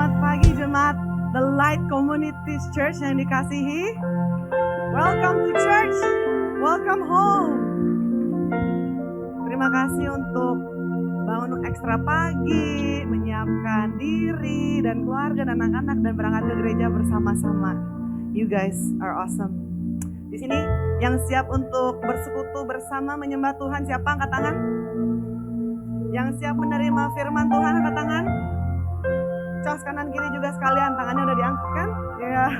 Selamat pagi jemaat The Light Community Church yang dikasihi. Welcome to church, welcome home. Terima kasih untuk bangun ekstra pagi, menyiapkan diri dan keluarga dan anak-anak dan berangkat ke gereja bersama-sama. You guys are awesome. Di sini yang siap untuk bersekutu bersama menyembah Tuhan, siapa angkat tangan? Yang siap menerima firman Tuhan angkat tangan. Cos kanan kiri juga sekalian, tangannya udah diangkat kan? Ya.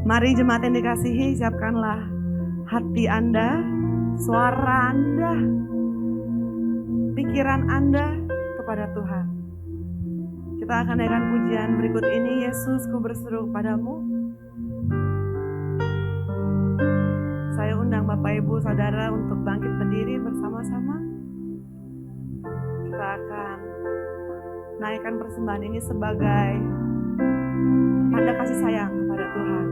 Mari jemaat yang dikasihi, siapkanlah hati Anda, suara Anda, pikiran Anda kepada Tuhan. Kita akan naikkan pujian berikut ini. Yesus, ku berseru padamu. Saya undang Bapak Ibu Saudara untuk bangkit berdiri bersama-sama. Kita akan naikkan persembahan ini sebagai tanda kasih sayang kepada Tuhan.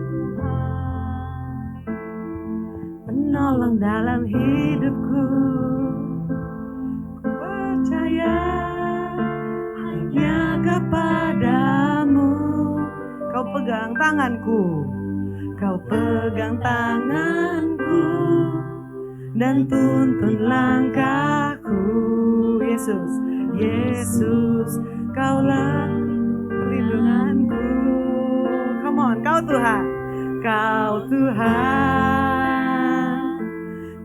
Penolong dalam hidupku, ku percaya hanya kepadamu. Kau pegang tanganku, kau pegang tanganku, dan tuntun langkahku. Yesus, Yesus, Kaulah perlindunganku. Come on, Kau Tuhan, Kau Tuhan,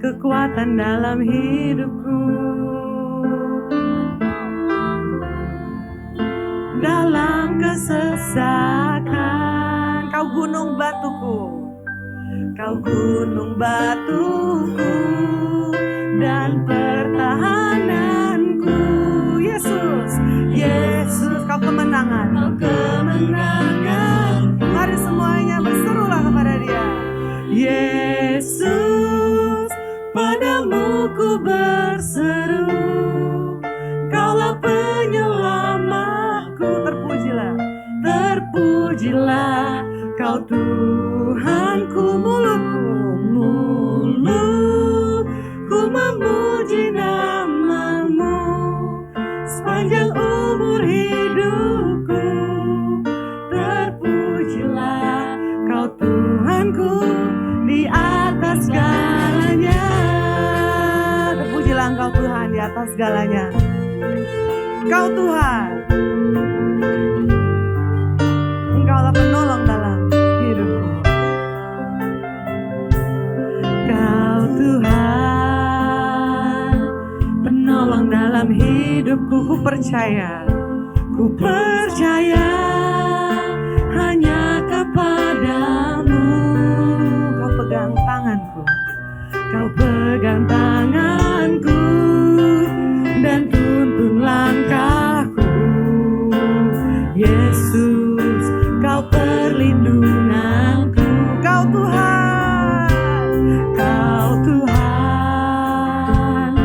kekuatan dalam hidupku. Dalam kesesakan, Kau gunung batuku, Kau gunung batuku dan pertahananku. Yesus, Yesus, Kau kemenangan, Kau kemenangan. Mari semuanya berserulah kepada Dia. Yesus, padamu ku berseru, Kaulah penyelamatku. Terpujilah, terpujilah Kau Tuhanku. Mulutku memuji namamu sepanjang umur hidupku. Terpujilah Kau Tuhanku di atas segalanya. Terpujilah Engkau Tuhan di atas segalanya. Kau Tuhan, Engkaulah penolong dalam hidupku. Kau Tuhan, penolong dalam hidupku. Ku percaya hanya kepadamu. Kau pegang tanganku, Kau pegang tanganku, dan tuntun langkahku. Yesus, Kau perlindunganku. Kau Tuhan, Kau Tuhan,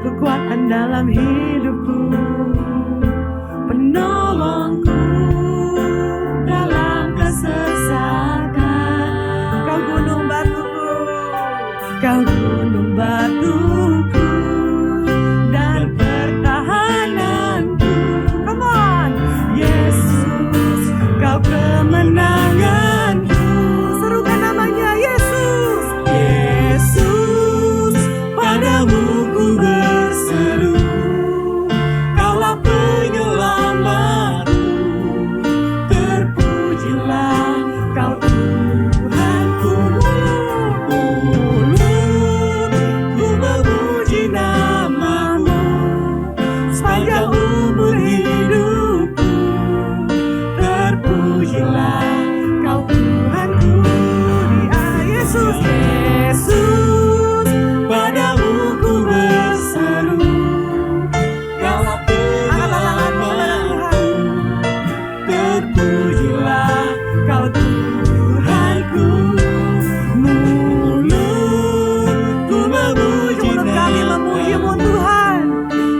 kekuatan dalam hidupku, penolongku dalam kesesakan. Kau gunung batuku, Kau gunung batuku dan pertahananku. Come on, Yesus, Kau kemenanganku. Serukan namanya Yesus. Yesus, padamu ku berseru, Kaulah penyelamatku. Terpujilah Kau Tuhanku. Mulutku memuji namamu sepanjang umur hidupku. Terpujilah Kau Tuhanku di Yesus. Yesus, padamu ku berseru, Kaulah penyelamatku. Terpujilah Kau Tuhanku. Mulutku memuji kami memuji-Mu Tuhan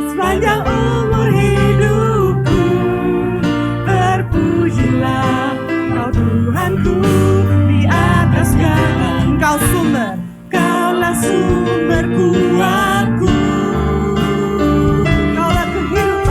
sepanjang umur hidupku. Terpujilah Kau Tuhanku di atas segala. Engkau sumber, Kaulah sumber kuatku. Kaulah kehidupan.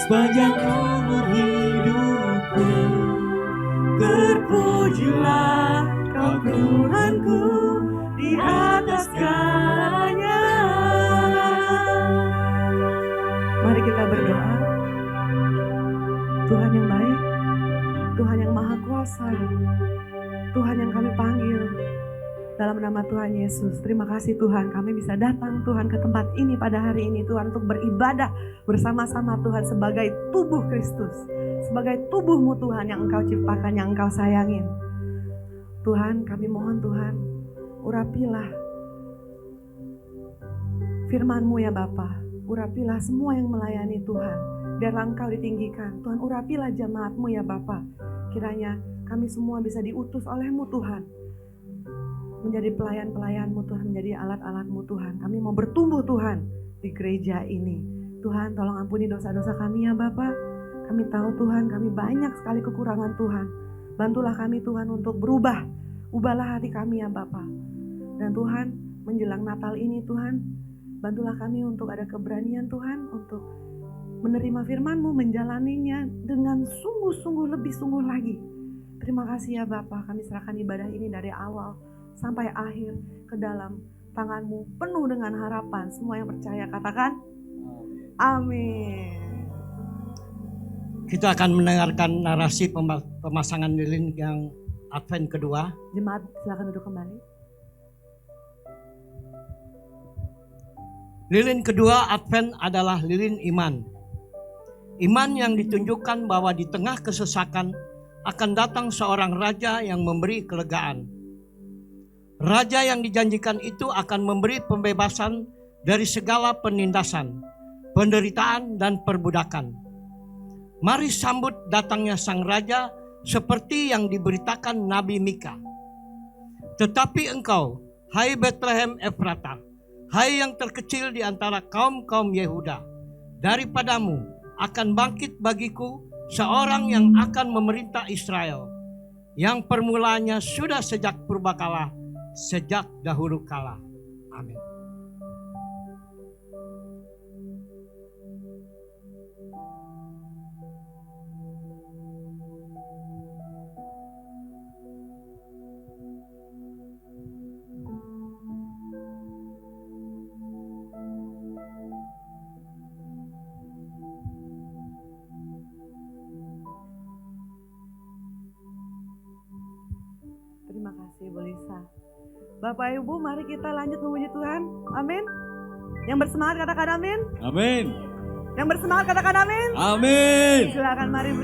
sepanjang umur hidupku. Terpujilah Kau Tuhanku di atas segalanya. Mari kita berdoa. Tuhan yang baik, Tuhan yang maha kuasa, Tuhan yang kami panggil dalam nama Tuhan Yesus. Terima kasih Tuhan, kami bisa datang Tuhan ke tempat ini pada hari ini Tuhan untuk beribadah bersama-sama Tuhan sebagai tubuh Kristus, sebagai tubuhmu Tuhan yang Engkau ciptakan, yang Engkau sayangin. Tuhan, kami mohon Tuhan, urapilah firman-Mu ya Bapa, urapilah semua yang melayani Tuhan, biarlah Engkau ditinggikan. Tuhan, urapilah jemaat-Mu ya Bapa, kiranya kami semua bisa diutus oleh-Mu Tuhan, menjadi pelayan-pelayan-Mu Tuhan, menjadi alat-alat-Mu Tuhan. Kami mau bertumbuh Tuhan di gereja ini. Tuhan, tolong ampuni dosa-dosa kami ya Bapa. Kami tahu Tuhan, kami banyak sekali kekurangan Tuhan. Bantulah kami Tuhan untuk berubah. Ubahlah hati kami ya Bapa. Dan Tuhan, menjelang Natal ini Tuhan, bantulah kami untuk ada keberanian Tuhan untuk menerima firman-Mu, menjalaninya dengan sungguh-sungguh lebih sungguh lagi. Terima kasih ya Bapa, kami serahkan ibadah ini dari awal sampai akhir ke dalam tangan-Mu, penuh dengan harapan. Semua yang percaya katakan amin. Kita akan mendengarkan narasi pemasangan lilin yang Advent kedua. Jemaat silakan duduk kembali. Lilin kedua Advent adalah lilin iman. Iman yang ditunjukkan bahwa di tengah kesesakan akan datang seorang raja yang memberi kelegaan. Raja yang dijanjikan itu akan memberi pembebasan dari segala penindasan, penderitaan, dan perbudakan. Mari sambut datangnya sang raja seperti yang diberitakan Nabi Mika. Tetapi engkau, hai Bethlehem Efratah, hai yang terkecil di antara kaum-kaum Yehuda, daripadamu akan bangkit bagiku seorang yang akan memerintah Israel, yang permulaannya sudah sejak purbakala, sejak dahulu kala. Amin. Terima kasih Bu Lisa. Bapak Ibu, mari kita lanjut memuji Tuhan. Amin. Yang bersemangat katakan amin. Amin. Yang bersemangat katakan amin. Amin. Silakan mari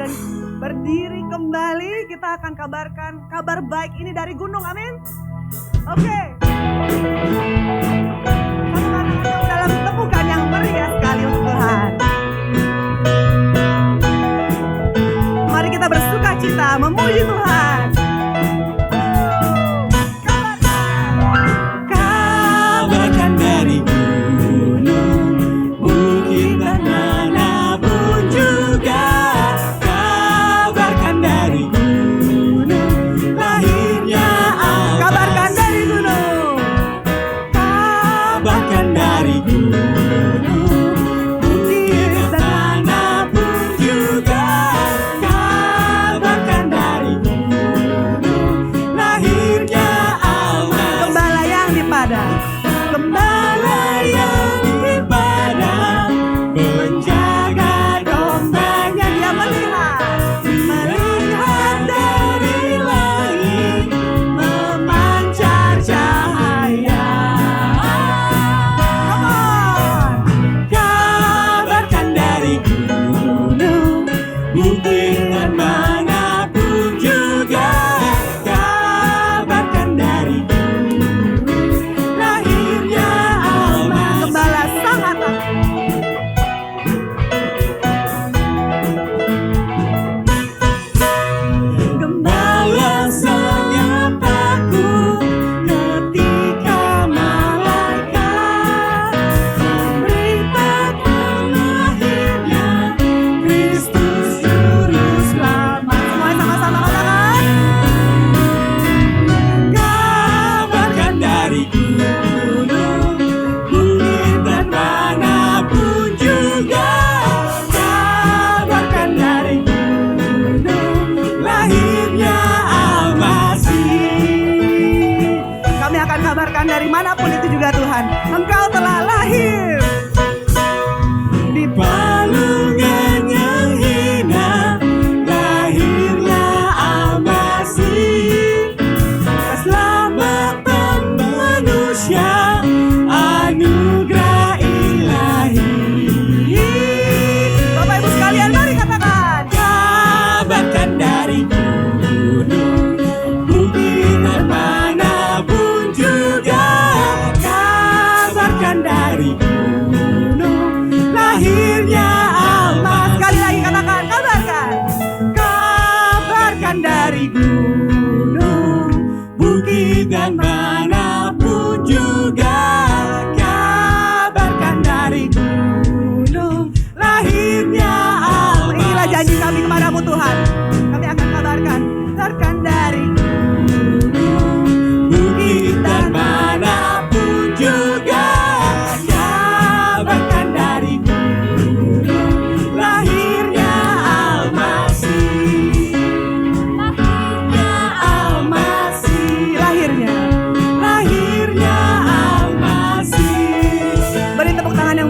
berdiri kembali. Kita akan kabarkan kabar baik ini dari gunung. Amin. Oke. Sama-sama dalam tepukan yang meriah sekali untuk Tuhan. Mari kita bersuka cita memuji Tuhan. Kabarkan dari gunung, bukit dan manapun juga. Kabarkan dari gunung, lahirnya Allah. Kabarkan dari gunung.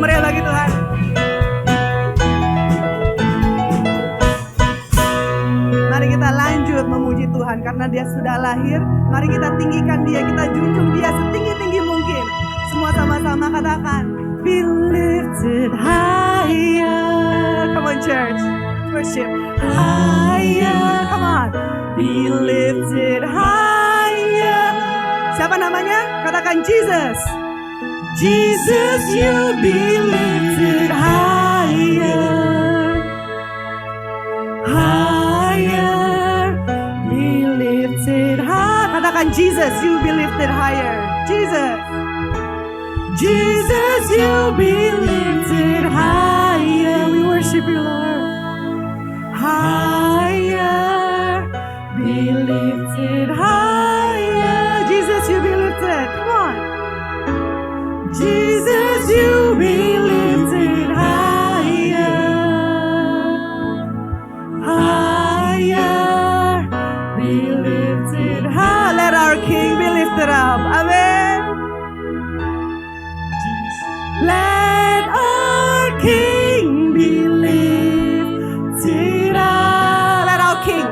meriah bagi Tuhan. Mari kita lanjut memuji Tuhan karena Dia sudah lahir. Mari kita tinggikan Dia, kita junjung Dia setinggi-tinggi mungkin. Semua sama-sama katakan, be lifted higher. Come on church, worship. Higher, come on. Be lifted higher. Siapa namanya? Katakan Jesus. Jesus, you be lifted higher. Higher, be lifted high. Katakan Jesus, you be lifted higher. Jesus. Jesus, you be lifted higher. We worship you, Lord. Higher, be lifted higher. Jesus, you be lifted. Come on. Jesus, you be lifted higher. Higher, be lifted high. Let our King be lifted up. Amen. Let our King be lifted up. Let our King.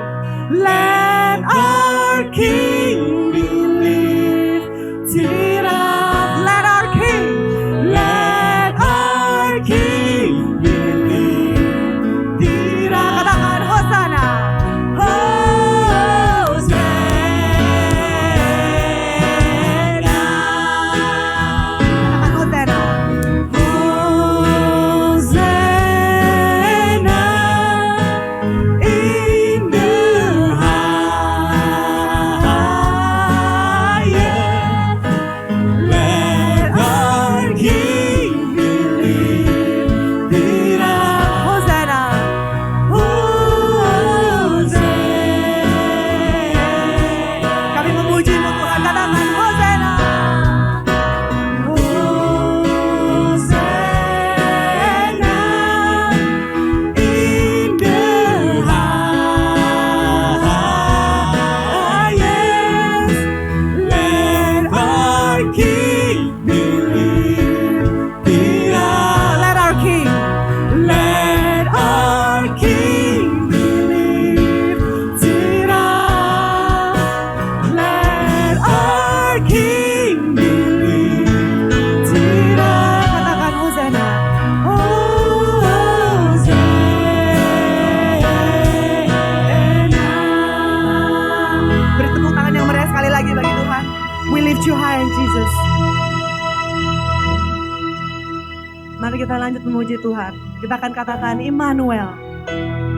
Let our King be lifted up. Let our King. Let our King be lifted up. Katakan Hosana. Mari kita lanjut memuji Tuhan. Kita akan katakan Immanuel,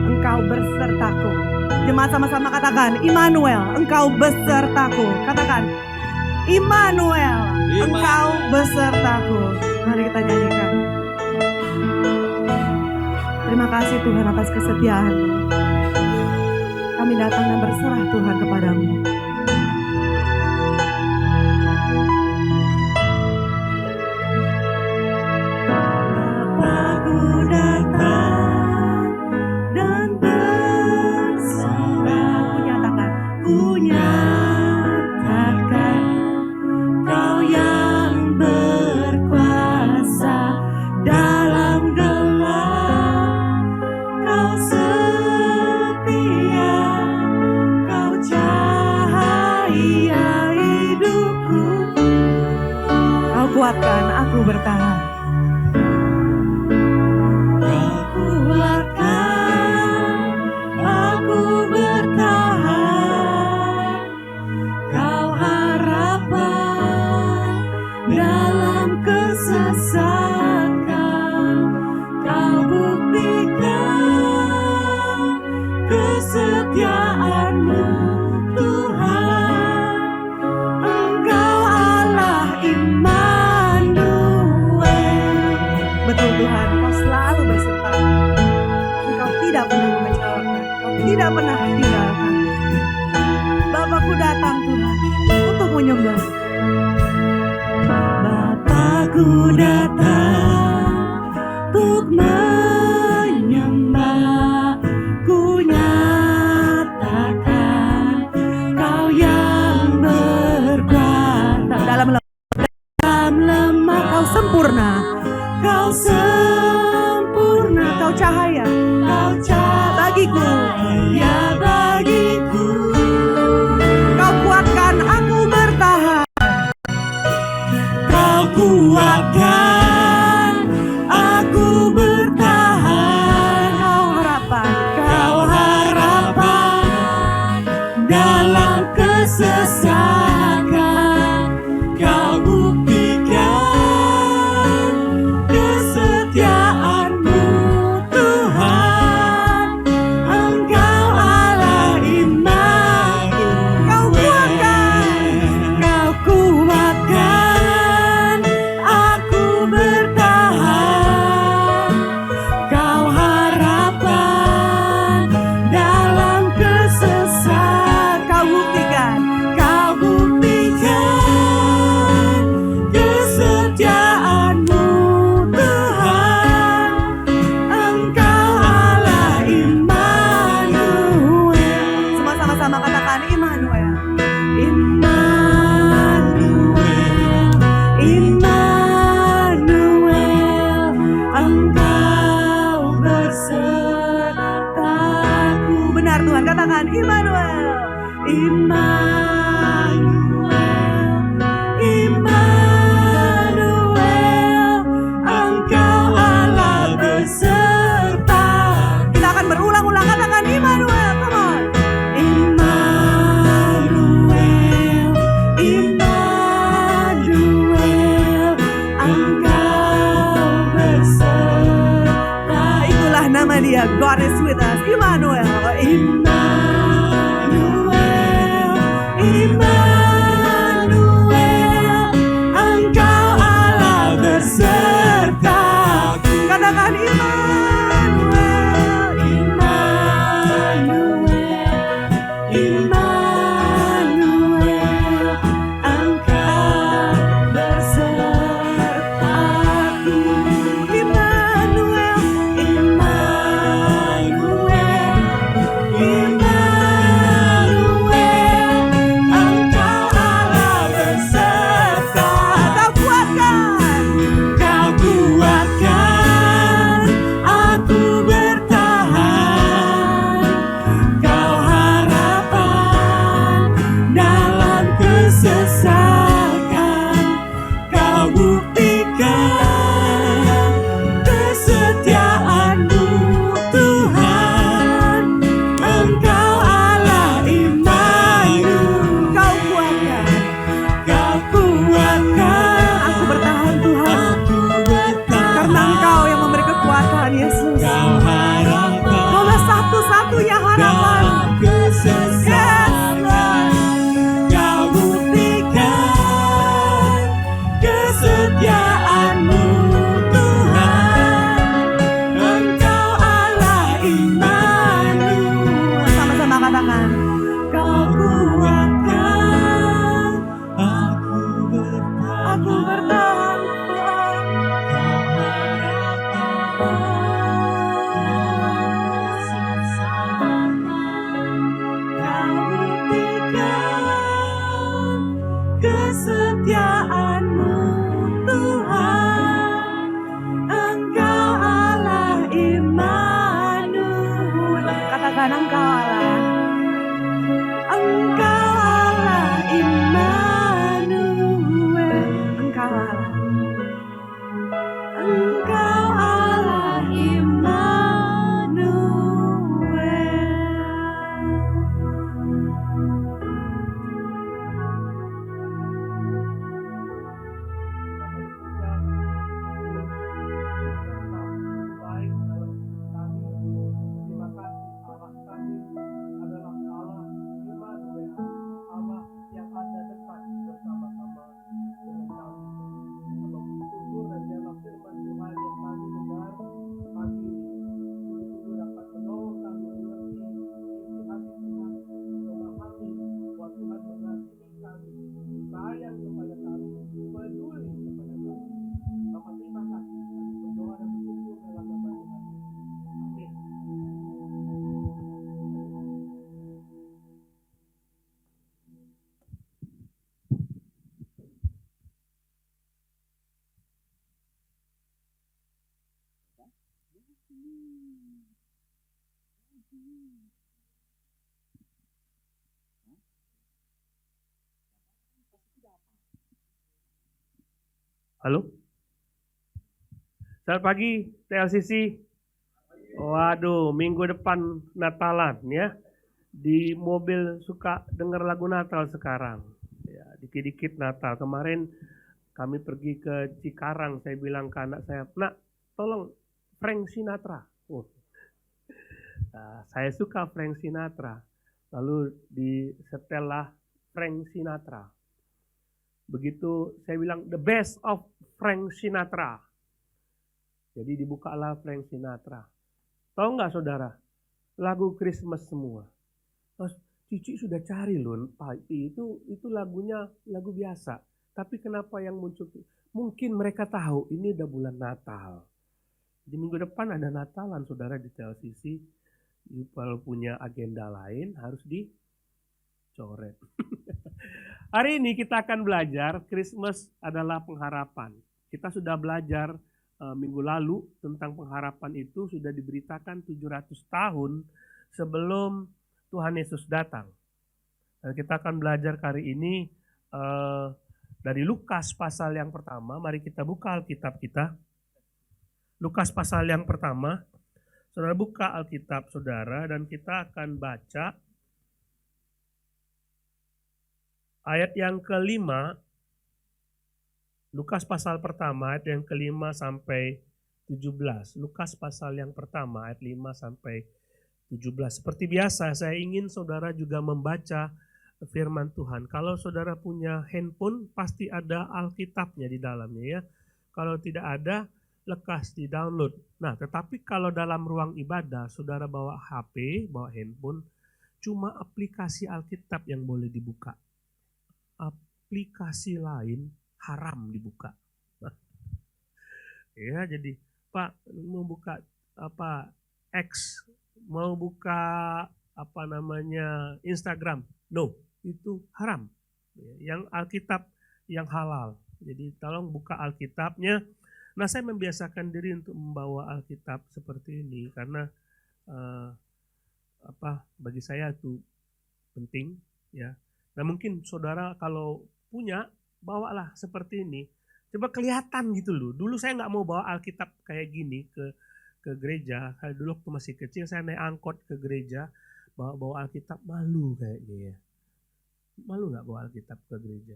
Engkau besertaku. Jemaat sama-sama katakan Immanuel, Engkau besertaku. Katakan Immanuel, Engkau besertaku. Mari kita nyanyikan. Terima kasih Tuhan atas kesetiaan-Mu. Kami datang dan berserah Tuhan kepadamu. Kuatkan aku bertahan. Kuatkan aku bertahan. Kau harapan dalam kesesakan. Kau buktikan kesetiaan-Mu Tuhan. Engkau Allah Immanuel. Betul Tuhan, Kau selalu beserta. Engkau tidak pernah mengecewakan, Kau tidak pernah tinggalkan. Bapakku datang Tuhan untuk menyembah. Bapakku datang untuk menyembah. Ku nyatakan Kau yang berkuasa. Dalam lemah Kau sempurna. Kau sempurna, Kau cahaya Kau bagiku. cahaya bagiku. Kau kuatkan aku bertahan. Kau kuatkan aku bertahan. Kau harapan Kau harapan dalam kesesakan. Kau buktikan kesetiaan-Mu, Tuhan. Engkau Allah Immanuel. Kau kuatkan aku bertahan. Kau harapan dalam kesesakan. Kau buktikan kesetiaan-Mu, Tuhan. Engkau Allah Immanuel. Semua sama-sama katakan Immanuel. Immanuel, Engkau bersertaku. Benar Tuhan, katakan Immanuel. Immanuel, Engkau Allah beserta. Kita akan berulang-ulang katakan Immanuel. Come on. Immanuel, Immanuel, Engkau beserta. Itulah nama dia. God is with us. Immanuel. Immanuel, Engkau Allah besertaku. Katakan Immanuel. Immanuel, Engkau besertaku. Immanuel. Engkau Allah beserta. Kau kuatkan. Kau kuatkan aku bertahan. Kau harapan dalam kesesakan. Kau buktikan kesetiaan-Mu, Tuhan. Engkau Allah Immanuel. Kau kuatkan. Kau kuatkan Aku bertahan Tuhan. aku bertahan. Karena Engkau yang memberi kekuatan Yesus. Kau harapan Kaulah satu-satunya harapan. dalam kesesakan. Kau buktikan kesetiaan-Mu, Tuhan. Engkau Allah Immanuel. Sama-sama katakan. Kau kuatkan aku bertahan. Aku bertahan Tuhan. Kesetiaan-Mu, Tuhan. Engkau Allah Immanuel. Katakan Engkau Allah. Engkau Allah Immanuel. Engkau Allah. Engkau Allah Halo? Selamat pagi, TLCC. Waduh, minggu depan Natalan ya. Di mobil suka denger lagu Natal sekarang. Ya, dikit-dikit Natal. Kemarin kami pergi ke Cikarang, saya bilang ke anak saya, "Nak, tolong Frank Sinatra." Nah, saya suka Frank Sinatra. Lalu disetelah Frank Sinatra. Begitu saya bilang the best of Frank Sinatra. Jadi dibukalah Frank Sinatra. Tahu nggak saudara? Lagu Christmas semua. Mas, Cici sudah cari loh, Pak, itu lagunya lagu biasa. Tapi kenapa yang muncul? Mungkin mereka tahu ini udah bulan Natal. Di minggu depan ada Natalan saudara di TLCC. Kalau punya agenda lain harus dicoret. Hari ini kita akan belajar Christmas adalah pengharapan. Kita sudah belajar minggu lalu tentang pengharapan itu sudah diberitakan 700 tahun sebelum Tuhan Yesus datang. Dan kita akan belajar hari ini dari Lukas pasal yang pertama. Mari kita buka Alkitab kita. Lukas pasal yang pertama. Saudara buka Alkitab saudara dan kita akan baca ayat yang kelima, Lukas pasal pertama ayat yang kelima sampai 17. Lukas pasal yang pertama ayat 5 sampai 17. Seperti biasa saya ingin saudara juga membaca firman Tuhan. Kalau saudara punya handphone pasti ada Alkitabnya di dalamnya ya. Kalau tidak ada lekas di download. Nah tetapi kalau dalam ruang ibadah saudara bawa HP, bawa handphone, cuma aplikasi Alkitab yang boleh dibuka. Aplikasi lain haram dibuka. Ya, jadi Pak mau buka X, mau buka Instagram. No, itu haram. Yang Alkitab yang halal. Jadi tolong buka Alkitabnya. Nah, saya membiasakan diri untuk membawa Alkitab seperti ini karena bagi saya itu penting ya. Nah mungkin saudara kalau punya, bawalah seperti ini. Coba kelihatan gitu loh. Dulu saya nggak mau bawa Alkitab kayak gini ke gereja. Dulu waktu masih kecil saya naik angkot ke gereja. Bawa Alkitab malu kayaknya ya. Malu nggak bawa Alkitab ke gereja.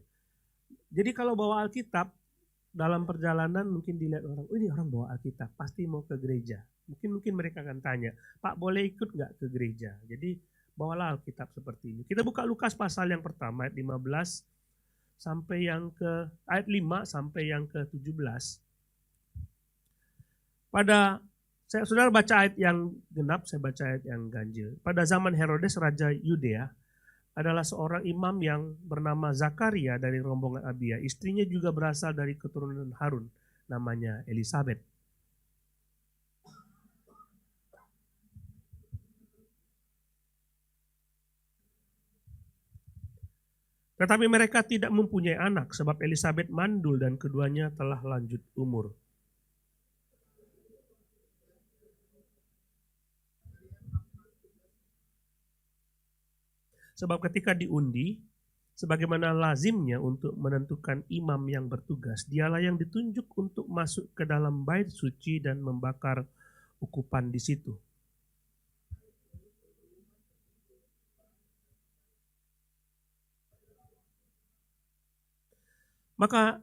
Jadi kalau bawa Alkitab, dalam perjalanan mungkin dilihat orang, oh ini orang bawa Alkitab, pasti mau ke gereja. Mungkin mereka akan tanya, Pak boleh ikut nggak ke gereja? Jadi bawalah Alkitab seperti ini. Kita buka Lukas pasal yang pertama ayat 15 sampai yang ke ayat 5 sampai yang ke 17. Saudara baca ayat yang genap, saya baca ayat yang ganjil. Pada zaman Herodes raja Yudea adalah seorang imam yang bernama Zakaria dari rombongan Abia. Istrinya juga berasal dari keturunan Harun, namanya Elisabet. Tetapi mereka tidak mempunyai anak sebab Elisabet mandul dan keduanya telah lanjut umur. Sebab ketika diundi, sebagaimana lazimnya untuk menentukan imam yang bertugas, dialah yang ditunjuk untuk masuk ke dalam bait suci dan membakar ukupan di situ. Maka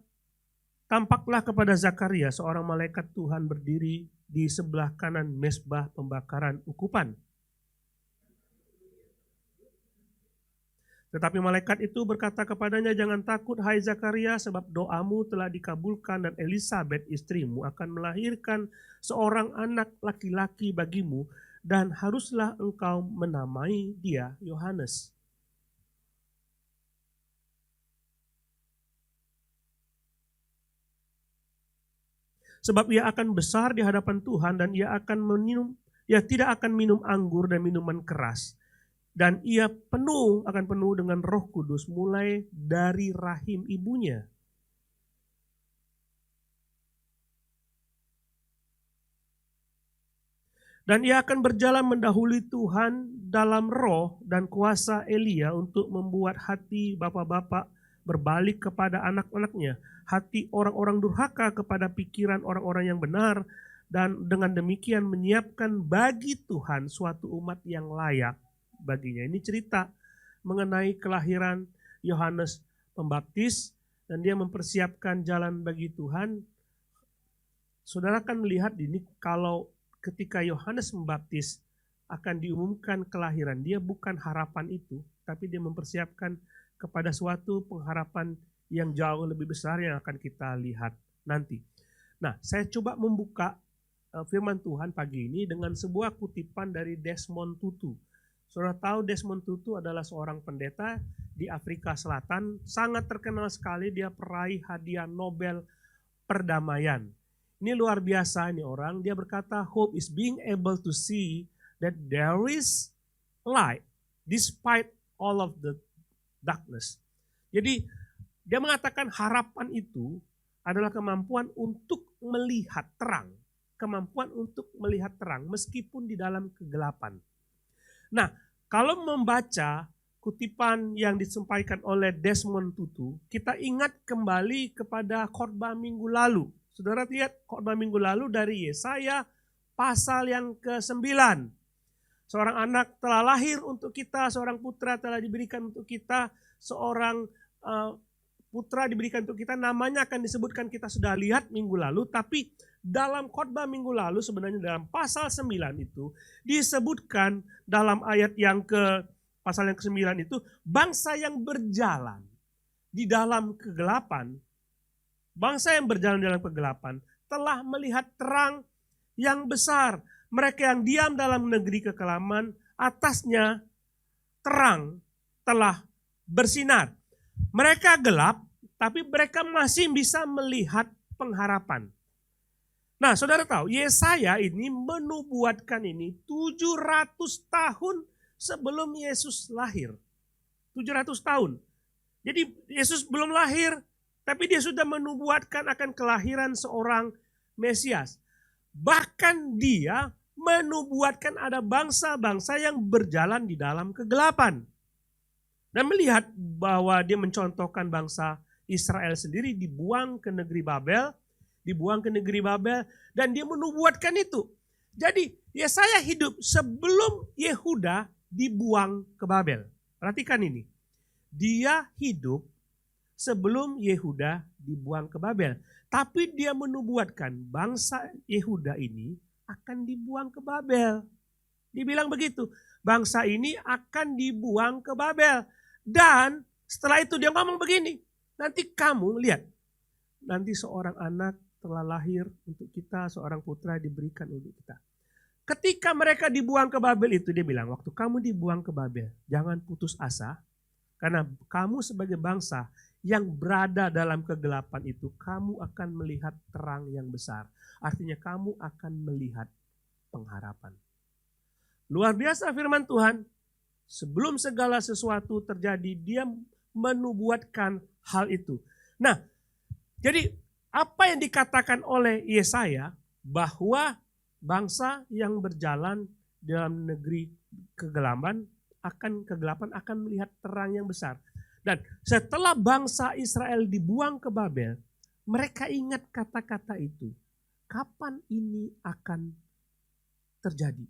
tampaklah kepada Zakaria seorang malaikat Tuhan berdiri di sebelah kanan mezbah pembakaran ukupan. Tetapi malaikat itu berkata kepadanya, jangan takut hai Zakaria, sebab doamu telah dikabulkan dan Elisabet istrimu akan melahirkan seorang anak laki-laki bagimu dan haruslah engkau menamai dia Yohanes. Sebab ia akan besar di hadapan Tuhan dan ia tidak akan minum anggur dan minuman keras. Dan ia akan penuh dengan Roh Kudus mulai dari rahim ibunya. Dan ia akan berjalan mendahului Tuhan dalam roh dan kuasa Elia untuk membuat hati bapak-bapak berbalik kepada anak-anaknya, hati orang-orang durhaka kepada pikiran orang-orang yang benar, dan dengan demikian menyiapkan bagi Tuhan suatu umat yang layak baginya. Ini cerita mengenai kelahiran Yohanes Pembaptis, dan dia mempersiapkan jalan bagi Tuhan. Saudara akan melihat ini, kalau ketika Yohanes Pembaptis akan diumumkan kelahiran, dia bukan harapan itu, tapi dia mempersiapkan kepada suatu pengharapan yang jauh lebih besar yang akan kita lihat nanti. Nah, saya coba membuka firman Tuhan pagi ini dengan sebuah kutipan dari Desmond Tutu. Saudara tahu Desmond Tutu adalah seorang pendeta di Afrika Selatan, sangat terkenal sekali, dia peraih hadiah Nobel perdamaian. Ini luar biasa ini orang, dia berkata, hope is being able to see that there is light despite all of the darkness. Jadi dia mengatakan harapan itu adalah kemampuan untuk melihat terang. Kemampuan untuk melihat terang meskipun di dalam kegelapan. Nah, kalau membaca kutipan yang disampaikan oleh Desmond Tutu, kita ingat kembali kepada khotbah minggu lalu. Saudara lihat khotbah minggu lalu dari Yesaya pasal yang ke-9. Seorang anak telah lahir untuk kita, seorang putra telah diberikan untuk kita, seorang putra diberikan untuk kita, namanya akan disebutkan, kita sudah lihat minggu lalu, tapi dalam khotbah minggu lalu sebenarnya dalam pasal 9 itu disebutkan dalam ayat yang pasal yang ke-9 itu, bangsa yang berjalan di dalam kegelapan, bangsa yang berjalan dalam kegelapan telah melihat terang yang besar. Mereka yang diam dalam negeri kekelaman, atasnya terang telah bersinar. Mereka gelap, tapi mereka masih bisa melihat pengharapan. Nah, saudara tahu, Yesaya ini menubuatkan ini 700 tahun sebelum Yesus lahir. 700 tahun. Jadi Yesus belum lahir, tapi dia sudah menubuatkan akan kelahiran seorang Mesias. Bahkan dia menubuatkan ada bangsa-bangsa yang berjalan di dalam kegelapan. Dan melihat bahwa dia mencontohkan bangsa Israel sendiri dibuang ke negeri Babel, dan dia menubuatkan itu. Jadi Yesaya hidup sebelum Yehuda dibuang ke Babel. Perhatikan ini. Dia hidup sebelum Yehuda dibuang ke Babel. Tapi dia menubuatkan bangsa Yehuda ini akan dibuang ke Babel. Dibilang begitu, bangsa ini akan dibuang ke Babel. Dan setelah itu dia ngomong begini, nanti kamu lihat, nanti seorang anak telah lahir untuk kita, seorang putra diberikan untuk kita. Ketika mereka dibuang ke Babel itu, dia bilang, waktu kamu dibuang ke Babel, jangan putus asa, karena kamu sebagai bangsa yang berada dalam kegelapan itu, kamu akan melihat terang yang besar. Artinya kamu akan melihat pengharapan. Luar biasa firman Tuhan. Sebelum segala sesuatu terjadi, dia menubuatkan hal itu. Nah, jadi apa yang dikatakan oleh Yesaya, bahwa bangsa yang berjalan dalam negeri kegelapan akan melihat terang yang besar. Dan setelah bangsa Israel dibuang ke Babel, mereka ingat kata-kata itu. Kapan ini akan terjadi?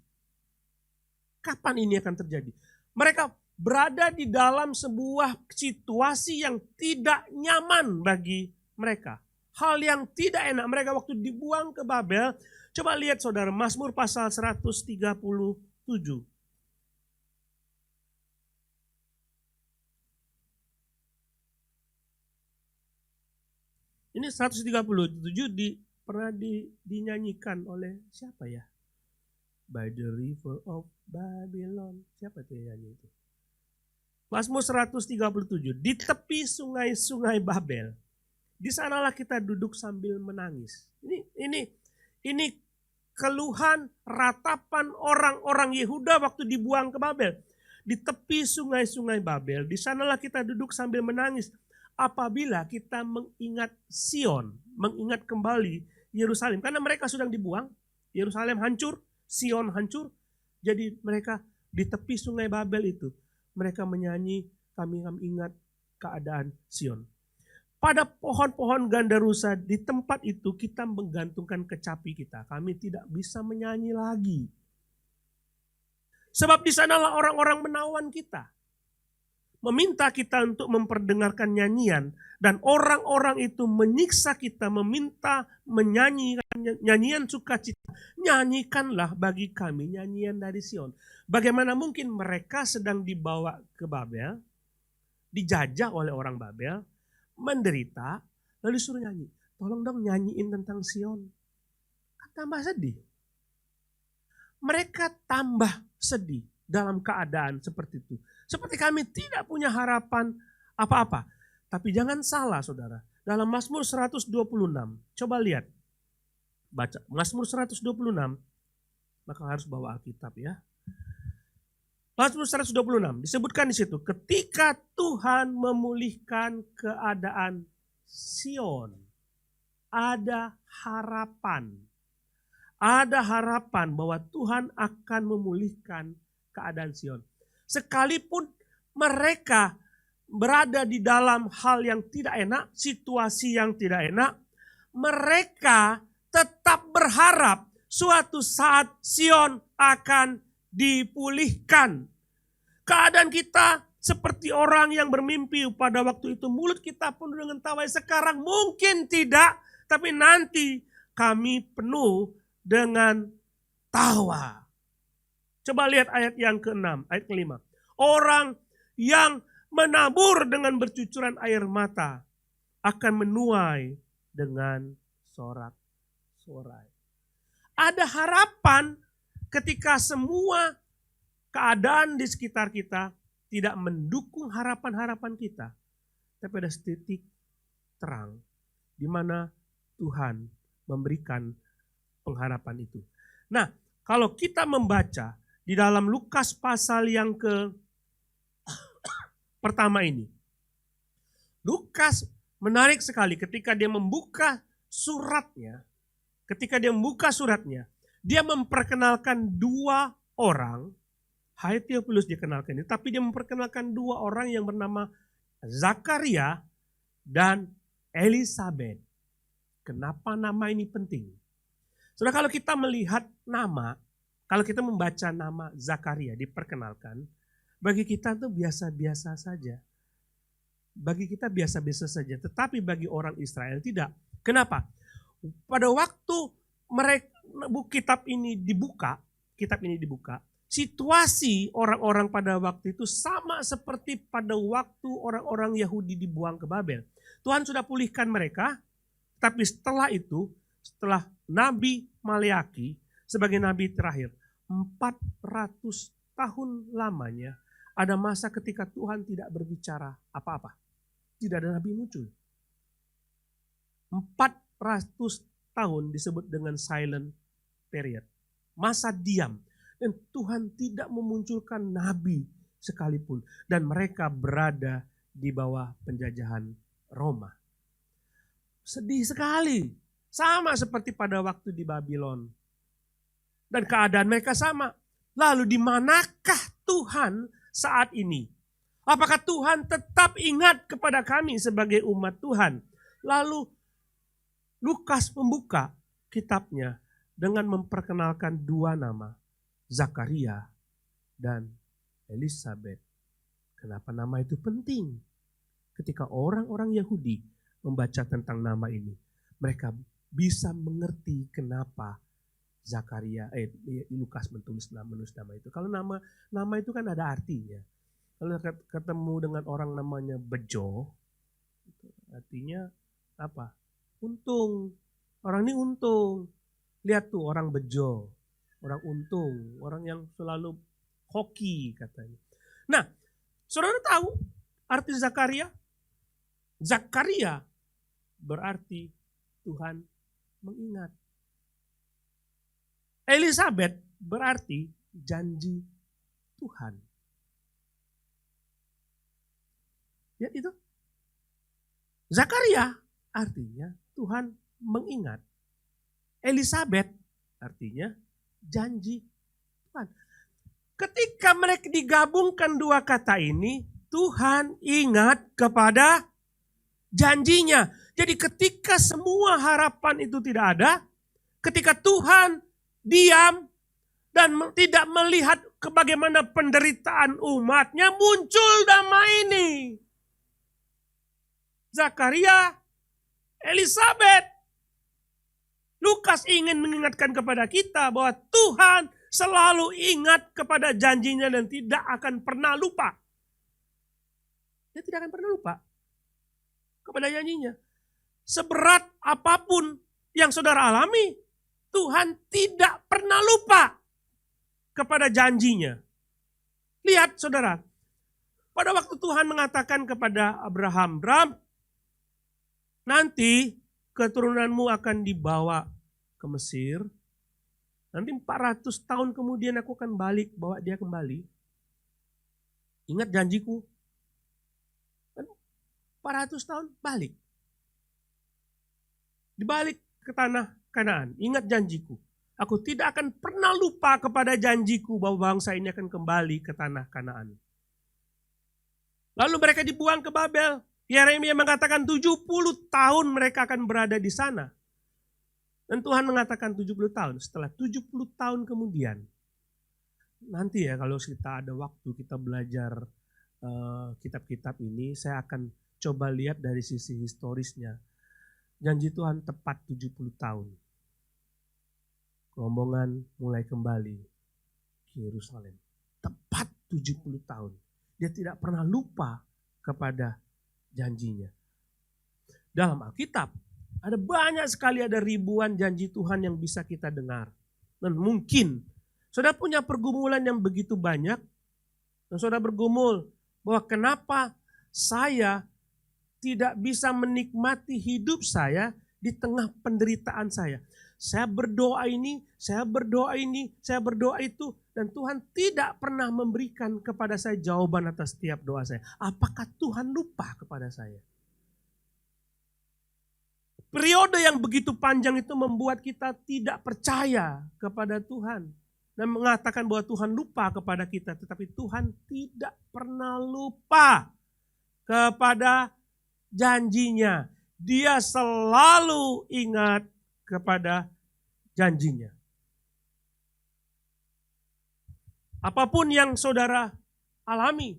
Kapan ini akan terjadi? Mereka berada di dalam sebuah situasi yang tidak nyaman bagi mereka. Hal yang tidak enak. Mereka waktu dibuang ke Babel, coba lihat saudara, Mazmur pasal 137. Ini 137 pernah dinyanyikan oleh siapa ya? By the river of Babylon. Siapa itu yang nyanyi itu? Mazmur 137. Di tepi sungai-sungai Babel. Di sanalah kita duduk sambil menangis. Ini keluhan, ratapan orang-orang Yehuda waktu dibuang ke Babel. Di tepi sungai-sungai Babel. Di sanalah kita duduk sambil menangis. Apabila kita mengingat Sion, mengingat kembali Yerusalem. Karena mereka sudah dibuang, Yerusalem hancur, Sion hancur, jadi mereka di tepi sungai Babel itu, mereka menyanyi, kami ingat keadaan Sion. Pada pohon-pohon gandarusa di tempat itu kita menggantungkan kecapi kita. Kami tidak bisa menyanyi lagi. Sebab di sanalah orang-orang menawan kita. Meminta kita untuk memperdengarkan nyanyian. Dan orang-orang itu menyiksa kita, meminta menyanyikan nyanyian sukacita. Nyanyikanlah bagi kami nyanyian dari Sion. Bagaimana mungkin mereka sedang dibawa ke Babel, dijajah oleh orang Babel, menderita, lalu suruh nyanyi. Tolong dong nyanyiin tentang Sion. Kan tambah sedih. Mereka tambah sedih dalam keadaan seperti itu. Seperti kami tidak punya harapan apa-apa. Tapi jangan salah saudara. Dalam Mazmur 126, coba lihat. Baca Mazmur 126, maka harus bawa Alkitab ya. Mazmur 126 disebutkan di situ, ketika Tuhan memulihkan keadaan Sion, ada harapan. Ada harapan bahwa Tuhan akan memulihkan keadaan Sion. Sekalipun mereka berada di dalam hal yang tidak enak, situasi yang tidak enak, mereka tetap berharap suatu saat Sion akan dipulihkan. Keadaan kita seperti orang yang bermimpi pada waktu itu. Mulut kita penuh dengan tawa. Sekarang mungkin tidak, tapi nanti kami penuh dengan tawa. Coba lihat ayat yang ke-6, ayat ke-5. Orang yang menabur dengan bercucuran air mata akan menuai dengan sorak-sorai. Ada harapan ketika semua keadaan di sekitar kita tidak mendukung harapan-harapan kita. Tapi ada titik terang di mana Tuhan memberikan pengharapan itu. Nah, kalau kita membaca di dalam Lukas pasal yang pertama ini. Lukas menarik sekali ketika dia membuka suratnya. Dia memperkenalkan dua orang. Hai Theophilus dikenalkan ini, tapi dia memperkenalkan dua orang yang bernama Zakaria dan Elisabet. Kenapa nama ini penting? Saudara, kalau kita melihat nama, kalau kita membaca nama Zakaria diperkenalkan, bagi kita itu biasa-biasa saja. Bagi kita biasa-biasa saja, tetapi bagi orang Israel tidak. Kenapa? Pada waktu kitab ini dibuka, situasi orang-orang pada waktu itu sama seperti pada waktu orang-orang Yahudi dibuang ke Babel. Tuhan sudah pulihkan mereka, tapi setelah itu, setelah Nabi Maleaki sebagai nabi terakhir, 400 tahun lamanya ada masa ketika Tuhan tidak berbicara apa-apa. Tidak ada nabi muncul. 400 tahun disebut dengan silent period. Masa diam. Dan Tuhan tidak memunculkan nabi sekalipun. Dan mereka berada di bawah penjajahan Roma. Sedih sekali. Sama seperti pada waktu di Babylon. Dan keadaan mereka sama. Lalu di manakah Tuhan saat ini? Apakah Tuhan tetap ingat kepada kami sebagai umat Tuhan? Lalu Lukas membuka kitabnya dengan memperkenalkan dua nama. Zakaria dan Elisabet. Kenapa nama itu penting? Ketika orang-orang Yahudi membaca tentang nama ini, mereka bisa mengerti kenapa Lukas menulis nama itu. Kalau nama itu kan ada artinya. Kalau ketemu dengan orang namanya Bejo, artinya apa? Untung. Orang ini untung. Lihat tuh orang bejo. Orang untung, orang yang selalu hoki katanya. Nah, saudara tahu arti Zakaria? Zakaria berarti Tuhan mengingat. Elisabet berarti janji Tuhan. Ya itu. Zakaria artinya Tuhan mengingat. Elisabet artinya janji Tuhan. Ketika mereka digabungkan dua kata ini, Tuhan ingat kepada janjinya. Jadi ketika semua harapan itu tidak ada, ketika Tuhan diam dan tidak melihat bagaimana penderitaan umatnya, muncul damai ini. Zakaria, Elisabet, Lukas ingin mengingatkan kepada kita bahwa Tuhan selalu ingat kepada janjinya dan tidak akan pernah lupa. Dia tidak akan pernah lupa kepada janjinya. Seberat apapun yang saudara alami, Tuhan tidak pernah lupa kepada janjinya. Lihat saudara, pada waktu Tuhan mengatakan kepada Abraham, Bram, nanti keturunanmu akan dibawa ke Mesir. Nanti 400 tahun kemudian aku akan balik, bawa dia kembali. Ingat janjiku. 400 tahun balik. Dibalik ke tanah Kanaan. Ingat janjiku. Aku tidak akan pernah lupa kepada janjiku bahwa bangsa ini akan kembali ke tanah Kanaan. Lalu mereka dibuang ke Babel. Yeremia mengatakan 70 tahun mereka akan berada di sana. Dan Tuhan mengatakan 70 tahun. Setelah 70 tahun kemudian. Nanti ya kalau kita ada waktu kita belajar kitab-kitab ini. Saya akan coba lihat dari sisi historisnya. Janji Tuhan tepat 70 tahun. Rombongan mulai kembali ke Yerusalem. Tepat 70 tahun. Dia tidak pernah lupa kepada janjinya. Dalam Alkitab ada banyak sekali, ada ribuan janji Tuhan yang bisa kita dengar. Dan mungkin saudara punya pergumulan yang begitu banyak. Dan saudara bergumul bahwa kenapa saya tidak bisa menikmati hidup saya di tengah penderitaan saya. Saya berdoa ini, saya berdoa ini, saya berdoa itu. Dan Tuhan tidak pernah memberikan kepada saya jawaban atas setiap doa saya. Apakah Tuhan lupa kepada saya? Periode yang begitu panjang itu membuat kita tidak percaya kepada Tuhan. Dan mengatakan bahwa Tuhan lupa kepada kita. Tetapi Tuhan tidak pernah lupa kepada janjinya. Dia selalu ingat kepada janjinya. Apapun yang saudara alami,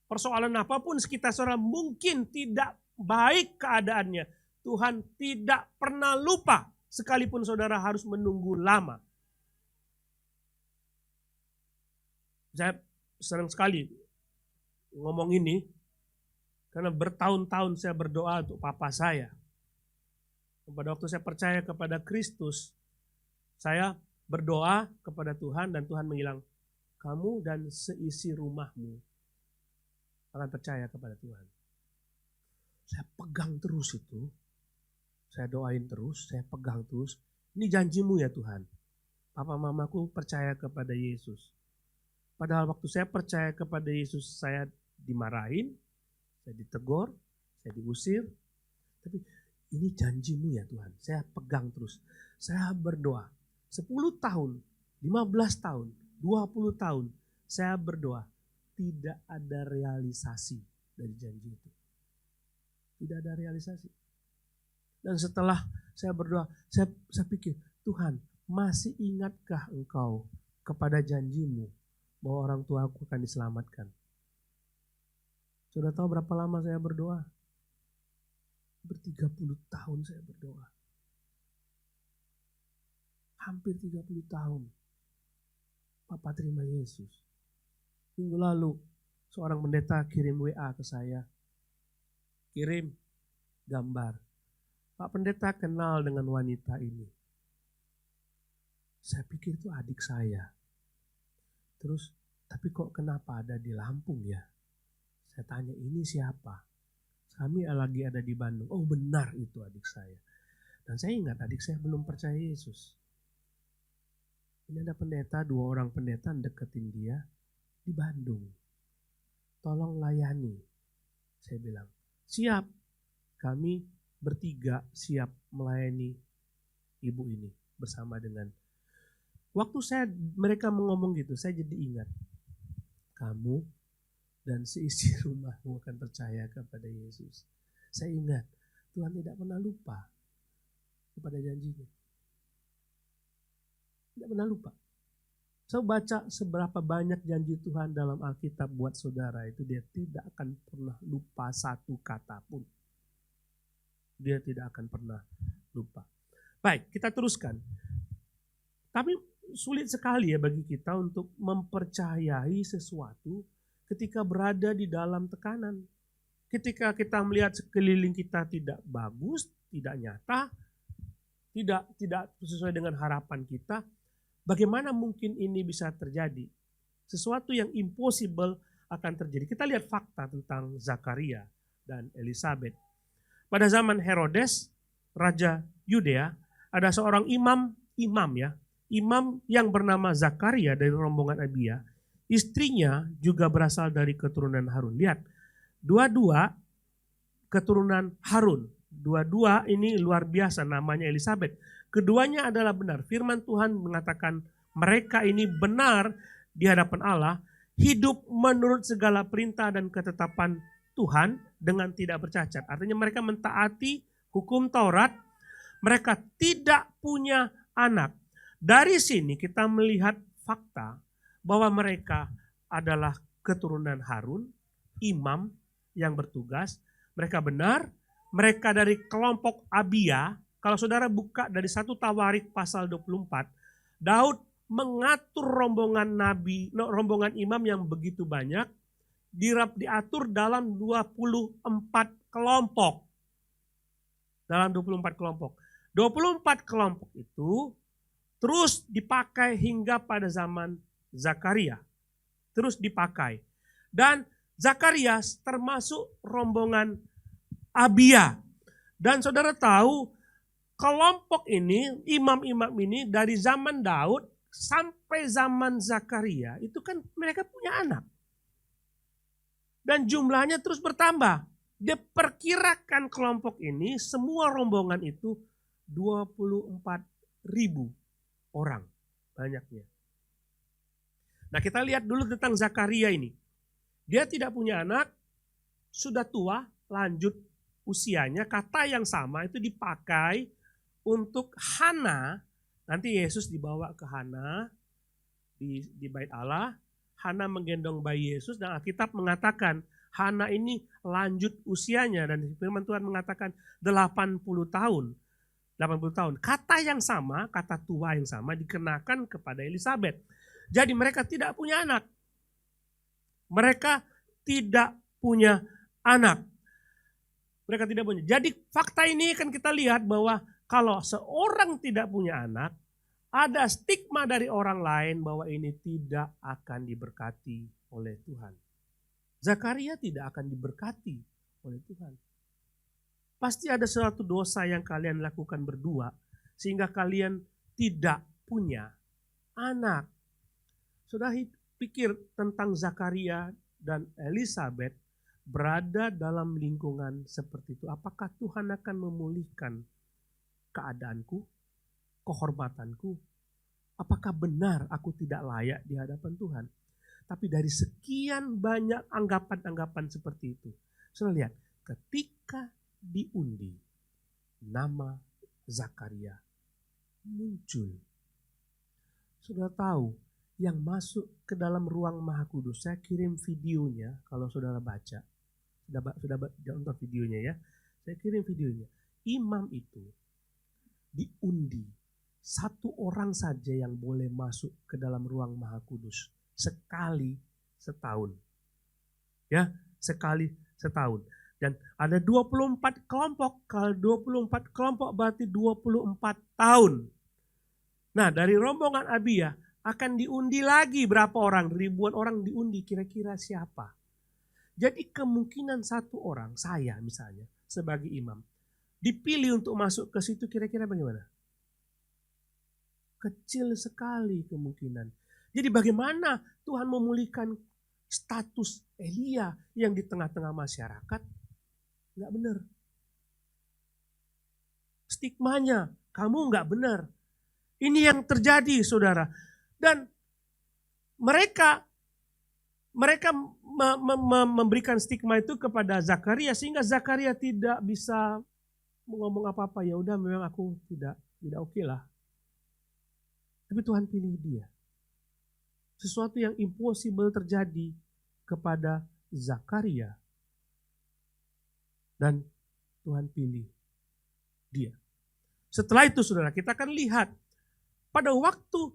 persoalan apapun sekitar saudara mungkin tidak baik keadaannya, Tuhan tidak pernah lupa sekalipun saudara harus menunggu lama. Saya senang sekali ngomong ini karena bertahun-tahun saya berdoa untuk papa saya. Pada waktu saya percaya kepada Kristus, saya berdoa kepada Tuhan dan Tuhan bilang, kamu dan seisi rumahmu akan percaya kepada Tuhan. Saya pegang terus itu. Saya doain terus, saya pegang terus. Ini janjimu ya Tuhan. Papa mamaku percaya kepada Yesus. Padahal waktu saya percaya kepada Yesus, saya dimarahin, saya ditegur, saya diusir. Tapi ini janjimu ya Tuhan. Saya pegang terus. Saya berdoa. 10 tahun, 15 tahun, 20 tahun. Saya berdoa. Tidak ada realisasi dari janji itu. Tidak ada realisasi. Dan setelah saya berdoa, saya pikir, Tuhan masih ingatkah engkau kepada janjimu bahwa orang tua aku akan diselamatkan? Sudah tahu berapa lama saya berdoa? 30 tahun saya berdoa. Hampir 30 tahun. Papa terima Yesus. Minggu lalu seorang pendeta kirim WA ke saya. Kirim gambar. Pak pendeta kenal dengan wanita ini. Saya pikir itu adik saya. Terus, tapi kok kenapa ada di Lampung ya? Saya tanya, ini siapa? Kami lagi ada di Bandung. Oh benar itu adik saya. Dan saya ingat adik saya belum percaya Yesus. Ini ada pendeta, 2 orang pendeta deketin dia di Bandung. Tolong layani. Saya bilang, siap. Kami bertiga siap melayani ibu ini bersama dengan Waktu mereka ngomong gitu, saya jadi ingat. Kamu dan seisi rumahmu akan percaya kepada Yesus. Saya ingat, Tuhan tidak pernah lupa kepada janjinya. Tidak pernah lupa. Saya baca seberapa banyak janji Tuhan dalam Alkitab buat saudara itu, dia tidak akan pernah lupa satu kata pun. Dia tidak akan pernah lupa. Baik, kita teruskan. Tapi sulit sekali ya bagi kita untuk mempercayai sesuatu ketika berada di dalam tekanan. Ketika kita melihat sekeliling kita tidak bagus, tidak nyata, tidak sesuai dengan harapan kita, bagaimana mungkin ini bisa terjadi? Sesuatu yang impossible akan terjadi. Kita lihat fakta tentang Zakaria dan Elizabeth. Pada zaman Herodes, Raja Yudea, ada seorang imam yang bernama Zakaria dari rombongan Abia. Istrinya juga berasal dari keturunan Harun. Lihat, dua-dua keturunan Harun. Dua-dua ini luar biasa, namanya Elizabeth. Keduanya adalah benar. Firman Tuhan mengatakan mereka ini benar di hadapan Allah, hidup menurut segala perintah dan ketetapan Tuhan dengan tidak bercacat. Artinya mereka mentaati hukum Taurat, mereka tidak punya anak. Dari sini kita melihat fakta bahwa mereka adalah keturunan Harun, imam yang bertugas. Mereka benar, mereka dari kelompok Abia. Kalau saudara buka dari 1 Tawarik pasal 24, Daud mengatur rombongan imam yang begitu banyak, diatur dalam 24 kelompok. Dalam 24 kelompok. 24 kelompok itu terus dipakai hingga pada zaman Zakaria. Terus dipakai. Dan Zakaria termasuk rombongan Abia. Dan saudara tahu kelompok ini, imam-imam ini dari zaman Daud sampai zaman Zakaria itu kan mereka punya anak. Dan jumlahnya terus bertambah. Diperkirakan kelompok ini semua rombongan itu 24.000 orang banyaknya. Nah, kita lihat dulu tentang Zakaria ini. Dia tidak punya anak, sudah tua, lanjut usianya. Kata yang sama itu dipakai untuk Hana. Nanti Yesus dibawa ke Hana di bait Allah. Hana menggendong bayi Yesus dan Alkitab mengatakan Hana ini lanjut usianya dan firman Tuhan mengatakan 80 tahun. 80 tahun. Kata yang sama, kata tua yang sama dikenakan kepada Elizabeth. Jadi mereka tidak punya anak. Mereka tidak punya anak. Mereka tidak punya. Jadi fakta ini kan kita lihat bahwa kalau seorang tidak punya anak, ada stigma dari orang lain bahwa ini tidak akan diberkati oleh Tuhan. Zakaria tidak akan diberkati oleh Tuhan. Pasti ada suatu dosa yang kalian lakukan berdua sehingga kalian tidak punya anak. Sudah pikir tentang Zakaria dan Elizabeth berada dalam lingkungan seperti itu. Apakah Tuhan akan memulihkan keadaanku, kehormatanku? Apakah benar aku tidak layak di hadapan Tuhan? Tapi dari sekian banyak anggapan-anggapan seperti itu, saudara lihat, ketika diundi, nama Zakaria muncul. Saudara tahu, yang masuk ke dalam ruang Maha Kudus, saya kirim videonya kalau saudara baca. Sudah nonton videonya ya. Saya kirim videonya. Imam itu diundi. Satu orang saja yang boleh masuk ke dalam ruang Maha Kudus. Sekali setahun. Ya, sekali setahun. Dan ada 24 kelompok. Kalau 24 kelompok berarti 24 tahun. Nah, dari rombongan Abia akan diundi lagi berapa orang? Ribuan orang diundi, kira-kira siapa? Jadi kemungkinan satu orang, saya misalnya sebagai imam, dipilih untuk masuk ke situ, kira-kira bagaimana? Kecil sekali kemungkinan. Jadi bagaimana Tuhan memulihkan status Elia yang di tengah-tengah masyarakat? Enggak benar. Stigmanya, kamu enggak benar. Ini yang terjadi, saudara. Dan mereka memberikan stigma itu kepada Zakaria sehingga Zakaria tidak bisa ngomong apa-apa. Ya udah, memang aku tidak oke lah. Tapi Tuhan pilih dia. Sesuatu yang impossible terjadi kepada Zakaria. Dan Tuhan pilih dia. Setelah itu saudara, kita akan lihat pada waktu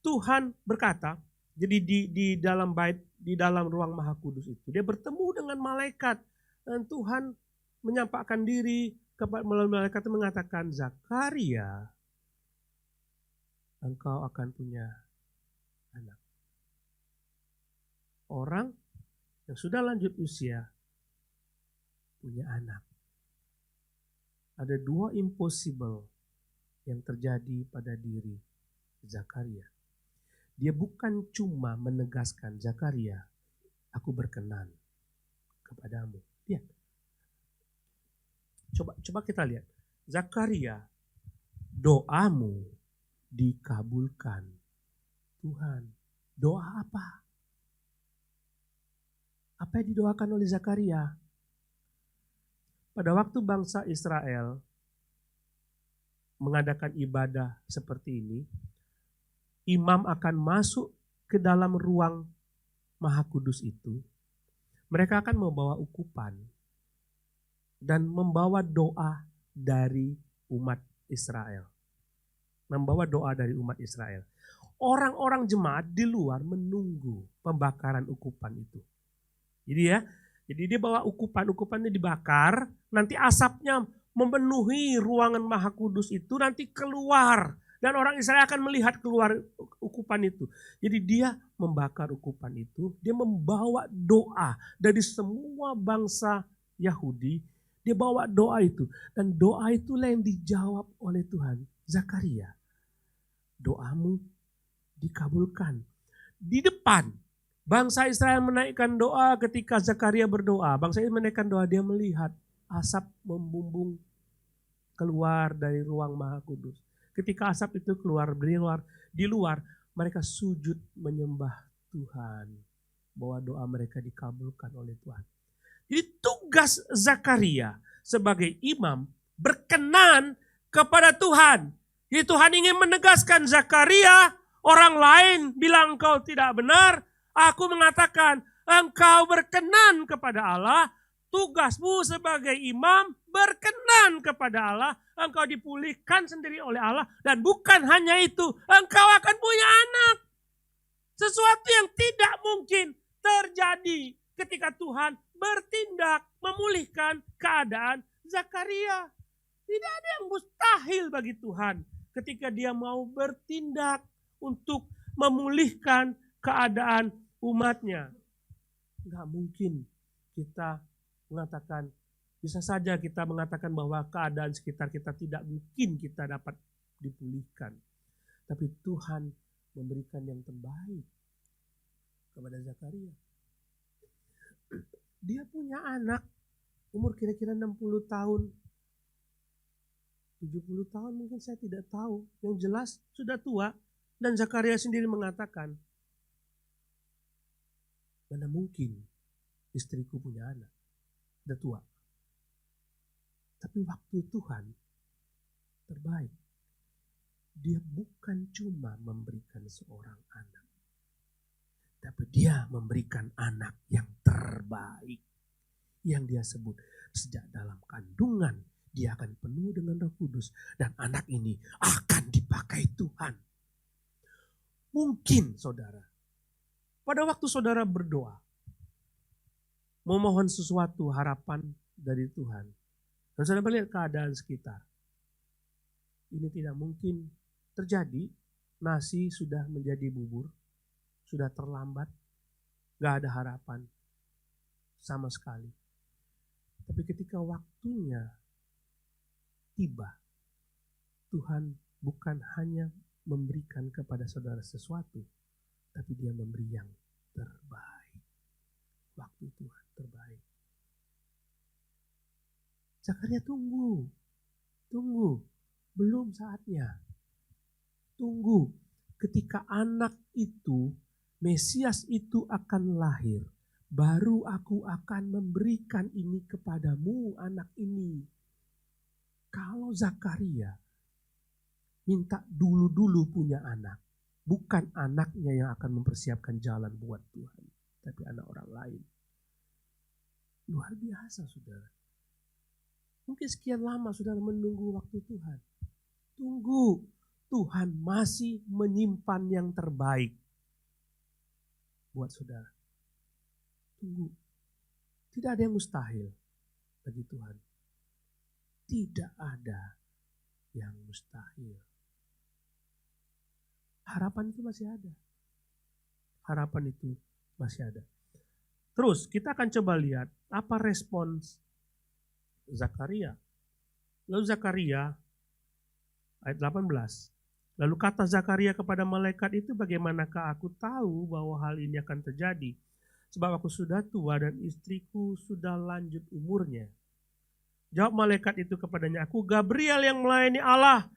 Tuhan berkata, jadi di dalam bait, di dalam ruang Maha Kudus itu, dia bertemu dengan malaikat dan Tuhan menyampaikan diri kepada malaikat itu mengatakan, Zakaria, engkau akan punya anak. Orang yang sudah lanjut usia punya anak. Ada dua impossible yang terjadi pada diri Zakaria. Dia bukan cuma menegaskan, Zakaria, aku berkenan kepadamu. Lihat. Coba kita lihat. Zakaria, doamu dikabulkan Tuhan. Doa apa? Apa yang didoakan oleh Zakaria? Pada waktu bangsa Israel mengadakan ibadah seperti ini, imam akan masuk ke dalam ruang Maha Kudus itu. Mereka akan membawa ukupan dan membawa doa dari umat Israel. Membawa doa dari umat Israel. Orang-orang jemaat di luar menunggu pembakaran ukupan itu. Jadi dia bawa ukupannya dibakar, nanti asapnya memenuhi ruangan Maha Kudus itu, nanti keluar. Dan orang Israel akan melihat keluar ukupan itu. Jadi dia membakar ukupan itu, dia membawa doa dari semua bangsa Yahudi, dia bawa doa itu. Dan doa itulah yang dijawab oleh Tuhan. Zakaria, doamu dikabulkan. Di depan, bangsa Israel menaikkan doa ketika Zakaria berdoa. Bangsa Israel menaikkan doa, dia melihat asap membumbung keluar dari ruang Maha Kudus. Ketika asap itu keluar di luar, mereka sujud menyembah Tuhan. Bahwa doa mereka dikabulkan oleh Tuhan. Jadi tugas Zakaria sebagai imam berkenan kepada Tuhan. Jadi Tuhan ingin menegaskan, Zakaria, orang lain bilang engkau tidak benar, aku mengatakan engkau berkenan kepada Allah. Tugasmu sebagai imam berkenan kepada Allah. Engkau dipulihkan sendiri oleh Allah. Dan bukan hanya itu, engkau akan punya anak. Sesuatu yang tidak mungkin terjadi ketika Tuhan bertindak memulihkan keadaan Zakaria. Tidak ada yang mustahil bagi Tuhan ketika dia mau bertindak untuk memulihkan keadaan umatnya. Nggak mungkin kita mengatakan, bisa saja kita mengatakan bahwa keadaan sekitar kita tidak mungkin kita dapat dipulihkan. Tapi Tuhan memberikan yang terbaik kepada Zakaria. Dia punya anak umur kira-kira 60 tahun. 70 tahun mungkin saya tidak tahu. Yang jelas sudah tua. Dan Zakaria sendiri mengatakan, mana mungkin istriku punya anak. Sudah tua. Tapi waktu Tuhan terbaik. Dia bukan cuma memberikan seorang anak. Tapi dia memberikan anak yang terbaik. Yang dia sebut sejak dalam kandungan dia akan penuh dengan Roh Kudus. Dan anak ini akan dipakai Tuhan. Mungkin saudara, pada waktu saudara berdoa, memohon sesuatu harapan dari Tuhan. Dan saudara melihat keadaan sekitar. Ini tidak mungkin terjadi. Nasi sudah menjadi bubur. Sudah terlambat. Gak ada harapan. Sama sekali. Tapi ketika waktunya tiba, Tuhan bukan hanya memberikan kepada saudara sesuatu, tapi dia memberi yang terbaik. Waktu Tuhan terbaik. Zakaria tunggu. Belum saatnya. Tunggu, ketika anak itu, Mesias itu akan lahir, baru aku akan memberikan ini kepadamu, anak ini. Kalau Zakaria minta dulu-dulu punya anak, bukan anaknya yang akan mempersiapkan jalan buat Tuhan, tapi anak orang lain. Luar biasa, saudara. Mungkin sekian lama saudara menunggu waktu Tuhan. Tunggu, Tuhan masih menyimpan yang terbaik buat saudara. Tunggu. Tidak ada yang mustahil bagi Tuhan. Tidak ada yang mustahil. Harapan itu masih ada. Harapan itu masih ada. Terus kita akan coba lihat apa respons Zakaria. Lalu Zakaria ayat 18. Lalu kata Zakaria kepada malaikat itu, bagaimanakah aku tahu bahwa hal ini akan terjadi? Sebab aku sudah tua dan istriku sudah lanjut umurnya. Jawab malaikat itu kepadanya, aku Gabriel yang melayani Allah,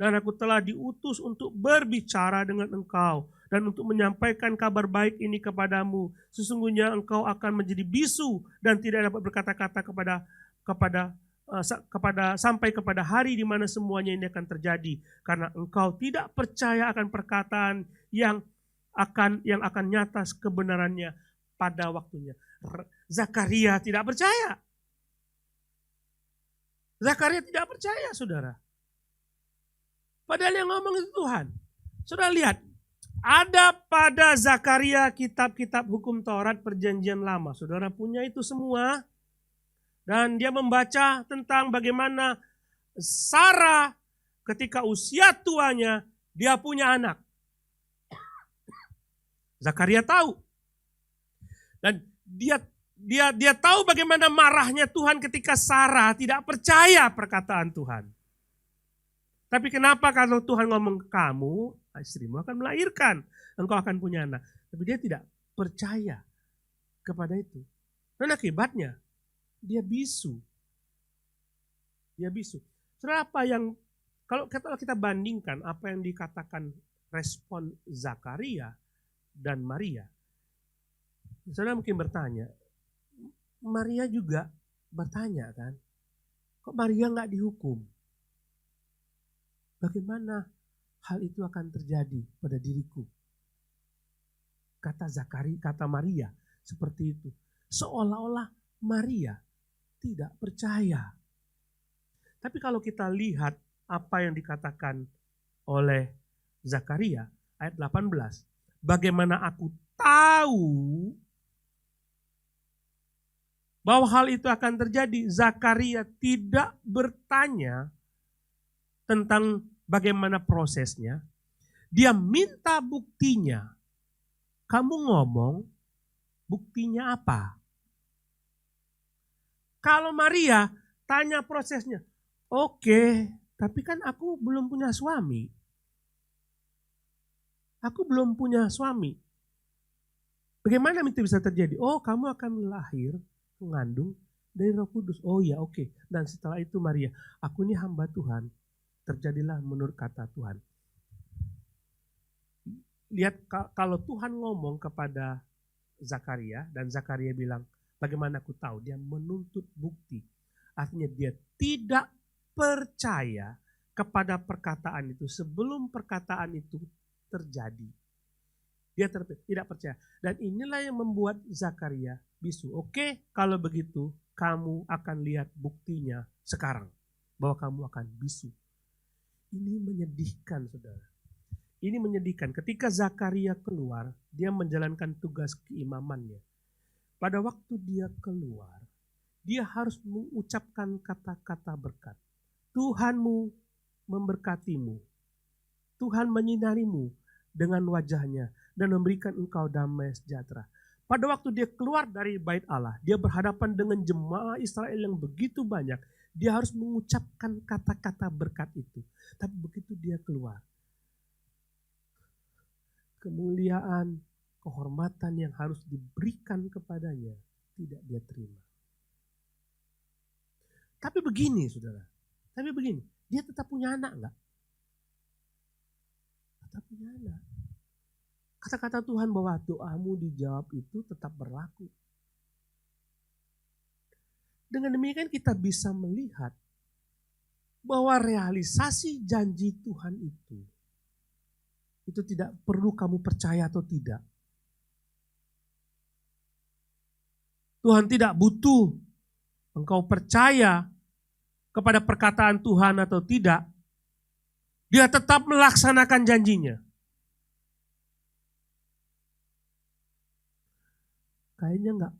dan aku telah diutus untuk berbicara dengan engkau dan untuk menyampaikan kabar baik ini kepadamu. Sesungguhnya engkau akan menjadi bisu dan tidak dapat berkata-kata sampai kepada hari di mana semuanya ini akan terjadi, karena engkau tidak percaya akan perkataan yang akan nyata kebenarannya pada waktunya. Zakaria tidak percaya. Zakaria tidak percaya, saudara. Padahal yang ngomong itu Tuhan. Saudara lihat, ada pada Zakaria kitab-kitab hukum Taurat perjanjian lama. Saudara punya itu semua. Dan dia membaca tentang bagaimana Sarah ketika usia tuanya dia punya anak. Zakaria tahu. Dan dia tahu bagaimana marahnya Tuhan ketika Sarah tidak percaya perkataan Tuhan. Tapi kenapa kalau Tuhan ngomong ke kamu, istrimu akan melahirkan, engkau akan punya anak. Tapi dia tidak percaya kepada itu. Dan akibatnya dia bisu. Dia bisu. Saudara, kalau kita bandingkan apa yang dikatakan respon Zakaria dan Maria. Saudara mungkin bertanya, Maria juga bertanya kan, kok Maria nggak dihukum? Bagaimana hal itu akan terjadi pada diriku? Kata Maria seperti itu. Seolah-olah Maria tidak percaya. Tapi kalau kita lihat apa yang dikatakan oleh Zakaria ayat 18. Bagaimana aku tahu bahwa hal itu akan terjadi? Zakaria tidak bertanya tentang bagaimana prosesnya. Dia minta buktinya. Kamu ngomong, buktinya apa? Kalau Maria tanya prosesnya, oke, tapi kan aku belum punya suami. Aku belum punya suami. Bagaimana itu bisa terjadi? Oh, kamu akan lahir, mengandung dari Roh Kudus. Oh ya, oke. Dan setelah itu Maria, aku ini hamba Tuhan. Terjadilah menurut kata Tuhan. Lihat kalau Tuhan ngomong kepada Zakaria dan Zakaria bilang, bagaimana aku tahu? Dia menuntut bukti. Artinya dia tidak percaya kepada perkataan itu sebelum perkataan itu terjadi. Dia tidak percaya. Dan inilah yang membuat Zakaria bisu. Oke, kalau begitu kamu akan lihat buktinya sekarang. Bahwa kamu akan bisu. Ini menyedihkan, saudara. Ini menyedihkan. Ketika Zakaria keluar, dia menjalankan tugas keimamannya. Pada waktu dia keluar, dia harus mengucapkan kata-kata berkat. Tuhanmu memberkatimu. Tuhan menyinarimu dengan wajahnya dan memberikan engkau damai sejahtera. Pada waktu dia keluar dari bait Allah, dia berhadapan dengan jemaah Israel yang begitu banyak. Dia harus mengucapkan kata-kata berkat itu. Tapi begitu dia keluar, kemuliaan, kehormatan yang harus diberikan kepadanya tidak dia terima. Tapi begini, saudara. Dia tetap punya anak enggak? tetap punya anak. Kata-kata Tuhan bahwa doamu dijawab itu tetap berlaku. Dengan demikian kita bisa melihat bahwa realisasi janji Tuhan itu tidak perlu kamu percaya atau tidak. Tuhan tidak butuh engkau percaya kepada perkataan Tuhan atau tidak. Dia tetap melaksanakan janjinya. Kayaknya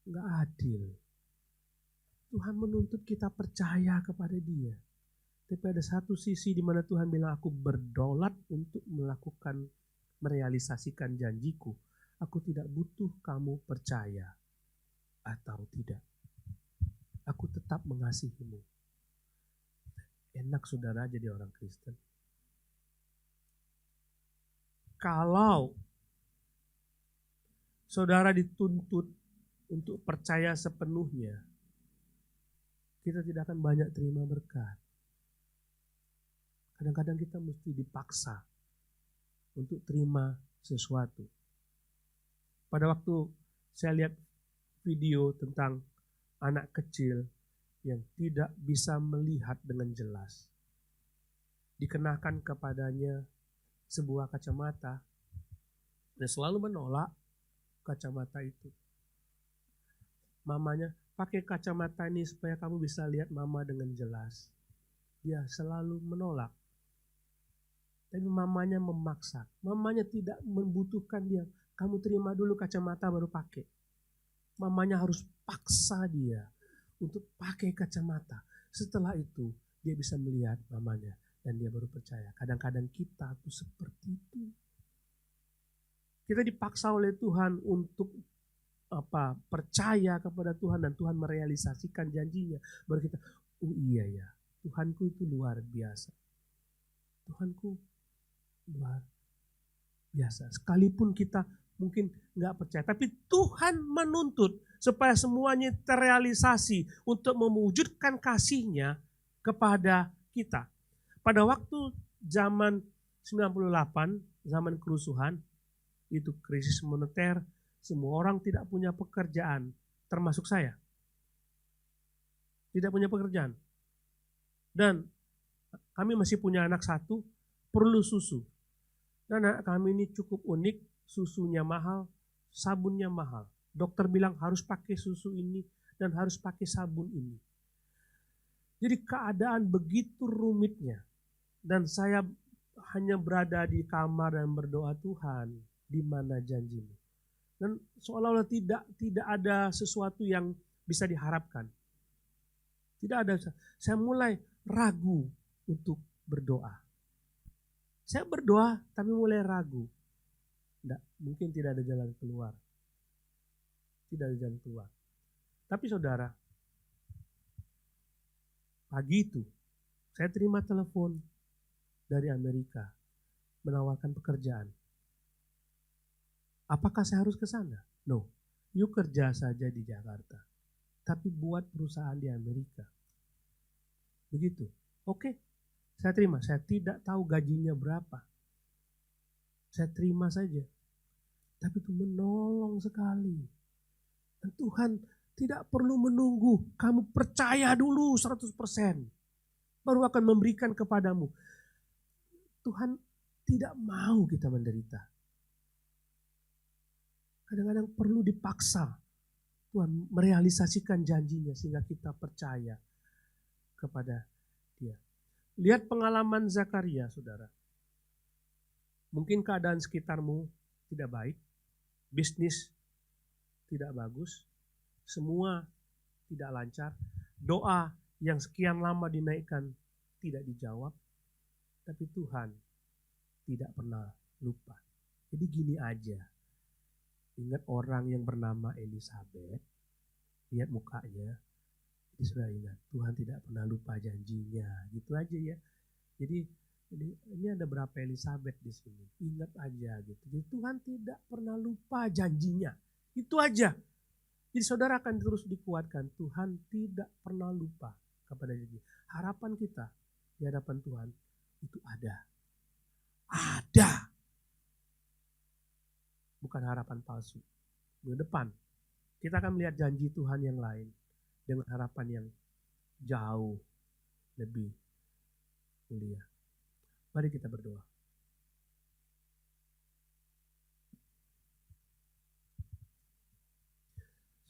nggak adil. Tuhan menuntut kita percaya kepada Dia. Tapi ada satu sisi di mana Tuhan bilang, aku berdaulat untuk merealisasikan janjiku. Aku tidak butuh kamu percaya atau tidak. Aku tetap mengasihimu. Enak saudara jadi orang Kristen. Kalau saudara dituntut untuk percaya sepenuhnya, kita tidak akan banyak terima berkat. Kadang-kadang kita mesti dipaksa untuk terima sesuatu. Pada waktu saya lihat video tentang anak kecil yang tidak bisa melihat dengan jelas, dikenakan kepadanya sebuah kacamata dan selalu menolak kacamata itu. Mamanya, pakai kacamata ini supaya kamu bisa lihat mama dengan jelas. Dia selalu menolak. Tapi mamanya memaksa. Mamanya tidak membutuhkan dia. Kamu terima dulu kacamata baru pakai. Mamanya harus paksa dia untuk pakai kacamata. Setelah itu dia bisa melihat mamanya dan dia baru percaya. Kadang-kadang kita tuh seperti itu. Kita dipaksa oleh Tuhan untuk percaya kepada Tuhan dan Tuhan merealisasikan janjinya. Baru kita, oh iya ya, Tuhanku itu luar biasa. Tuhanku luar biasa. Sekalipun kita mungkin nggak percaya, tapi Tuhan menuntut supaya semuanya terrealisasi untuk mewujudkan kasih-Nya kepada kita. Pada waktu zaman 98, zaman kerusuhan, itu krisis moneter, semua orang tidak punya pekerjaan, termasuk saya. Tidak punya pekerjaan. Dan kami masih punya anak satu, perlu susu. Dan anak kami ini cukup unik, susunya mahal, sabunnya mahal. Dokter bilang harus pakai susu ini dan harus pakai sabun ini. Jadi keadaan begitu rumitnya. Dan saya hanya berada di kamar dan berdoa, Tuhan, di mana janjimu? Dan seolah-olah tidak ada sesuatu yang bisa diharapkan. Tidak ada. Saya mulai ragu untuk berdoa. Saya berdoa tapi mulai ragu. Mungkin tidak ada jalan keluar. Tidak ada jalan keluar. Tapi saudara, pagi itu saya terima telepon dari Amerika menawarkan pekerjaan. Apakah saya harus ke sana? No, you kerja saja di Jakarta, tapi buat perusahaan di Amerika. Begitu. Oke, saya terima. Saya tidak tahu gajinya berapa. Saya terima saja. Tapi itu menolong sekali. Dan Tuhan tidak perlu menunggu. Kamu percaya dulu 100%. Baru akan memberikan kepadamu. Tuhan tidak mau kita menderita. Kadang-kadang perlu dipaksa Tuhan merealisasikan janjinya sehingga kita percaya kepada Dia. Lihat pengalaman Zakaria, saudara. Mungkin keadaan sekitarmu tidak baik, bisnis tidak bagus, semua tidak lancar, doa yang sekian lama dinaikkan tidak dijawab, tapi Tuhan tidak pernah lupa. Jadi gini aja. Ingat orang yang bernama Elizabeth, lihat mukanya, jadi sudah ingat Tuhan tidak pernah lupa janjinya, gitu aja ya. Jadi ini ada berapa Elizabeth di sini, ingat aja gitu. Jadi Tuhan tidak pernah lupa janjinya, itu aja. Jadi saudara akan terus dikuatkan, Tuhan tidak pernah lupa kepada janji. Harapan kita di hadapan Tuhan itu ada. ada. Bukan harapan palsu. Di depan, kita akan melihat janji Tuhan yang lain dengan harapan yang jauh lebih mulia. Mari kita berdoa.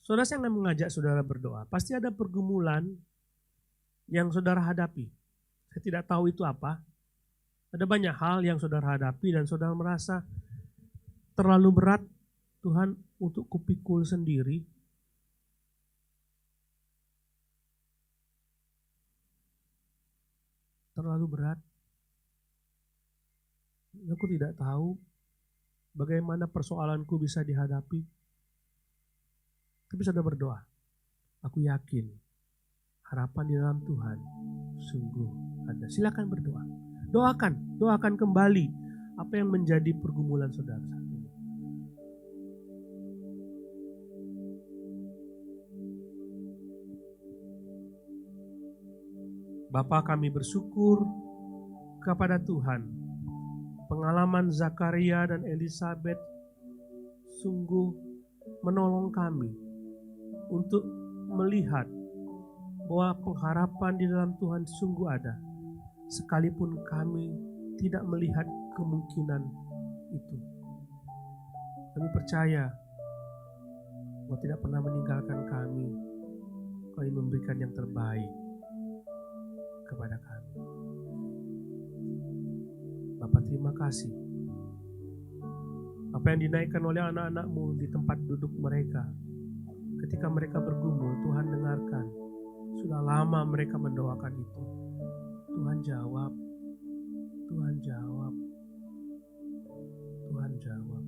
Saudara, saya akan mengajak saudara berdoa. Pasti ada pergumulan yang saudara hadapi. Saya tidak tahu itu apa. Ada banyak hal yang saudara hadapi dan saudara merasa terlalu berat Tuhan untuk kupikul sendiri. Terlalu berat. Aku tidak tahu bagaimana persoalanku bisa dihadapi. Tapi saudara berdoa. Aku yakin harapan di dalam Tuhan sungguh ada. Silakan berdoa. Doakan kembali apa yang menjadi pergumulan saudara saat ini. Bapa, kami bersyukur kepada Tuhan. Pengalaman Zakaria dan Elizabeth sungguh menolong kami untuk melihat bahwa pengharapan di dalam Tuhan sungguh ada. Sekalipun kami tidak melihat kemungkinan itu. Kami percaya bahwa tidak pernah meninggalkan kami. Kami memberikan yang terbaik kepada kami. Bapak, terima kasih. Apa yang dinaikkan oleh anak-anak-Mu di tempat duduk mereka. Ketika mereka bergumul, Tuhan dengarkan. Sudah lama mereka mendoakan itu. Tuhan jawab. Tuhan jawab. Tuhan jawab.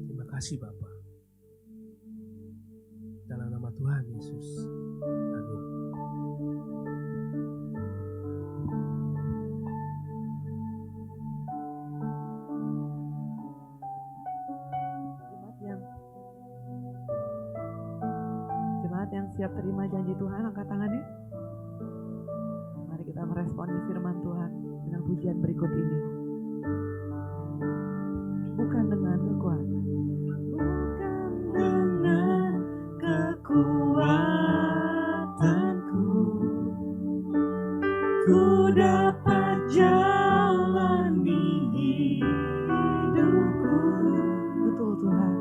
Terima kasih Bapa. Dalam nama Tuhan Yesus. Amin. Jemaat yang siap terima janji Tuhan, angkat tangannya. Mari kita meresponi firman Tuhan dengan pujian berikut ini. Bukan dengan kekuatan, Bukan dengan kekuatanku, ku dapat jalani hidupku betul Tuhan.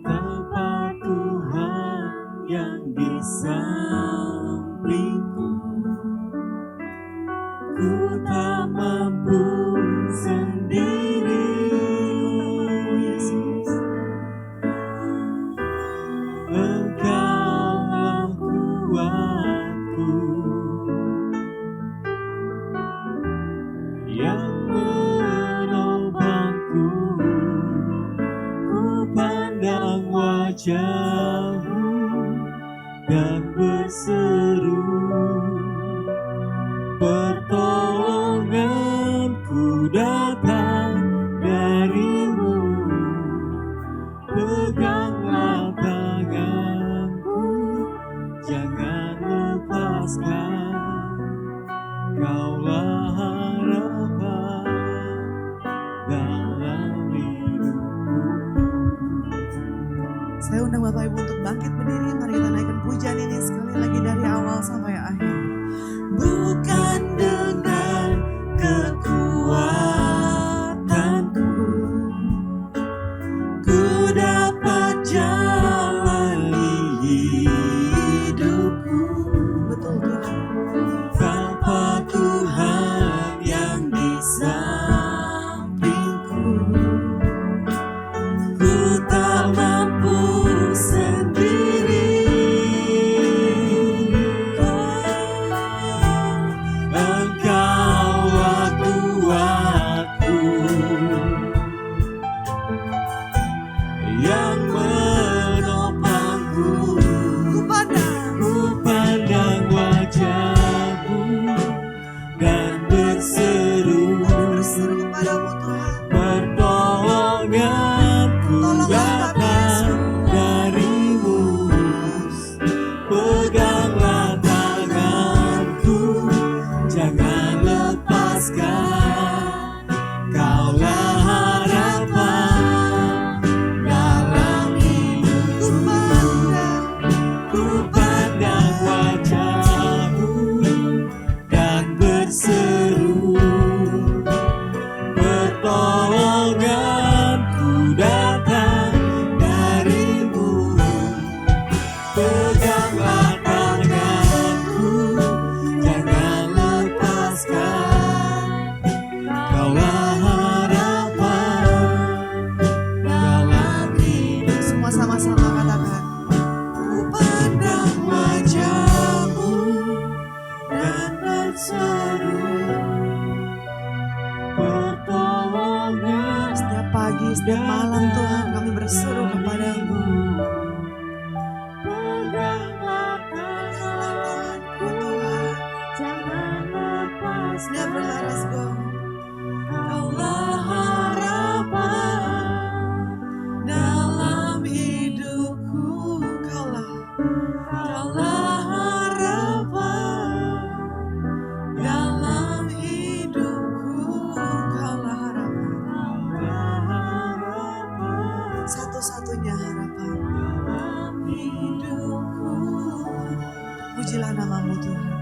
tanpa Tuhan yang di sampingku. Ku tak mampu sendiri, Yesus. Engkaulah kuatku yang menopangku. Ku pandang wajah-Mu dan berseru, pertolonganku datang dari-Mu. Peganglah tanganku, jangan lepaskan. Kaulah harapan dalam hidupku. Saya undang Bapak Ibu untuk bangkit berdiri. Mari kita naikkan pujian ini sekali lagi dari awal sampai akhir. Bukan dengan kekuatanku, ku dapat jalani hidupku Betul Tuhan. tanpa Tuhan yang di sampingku. Ku tak mampu sendiri. pagi, setiap malam Tuhan kami berseru kepadamu. Peganglah Tanganku Tuhan, jangan lepas never let us go. Kaulah harapan dalam hidupku. Kaulah Kaulah harapan dalam hidupku. Kaulah harapan, satu-satunya harapan. Dalam hidupku. Pujilah namamu Tuhan.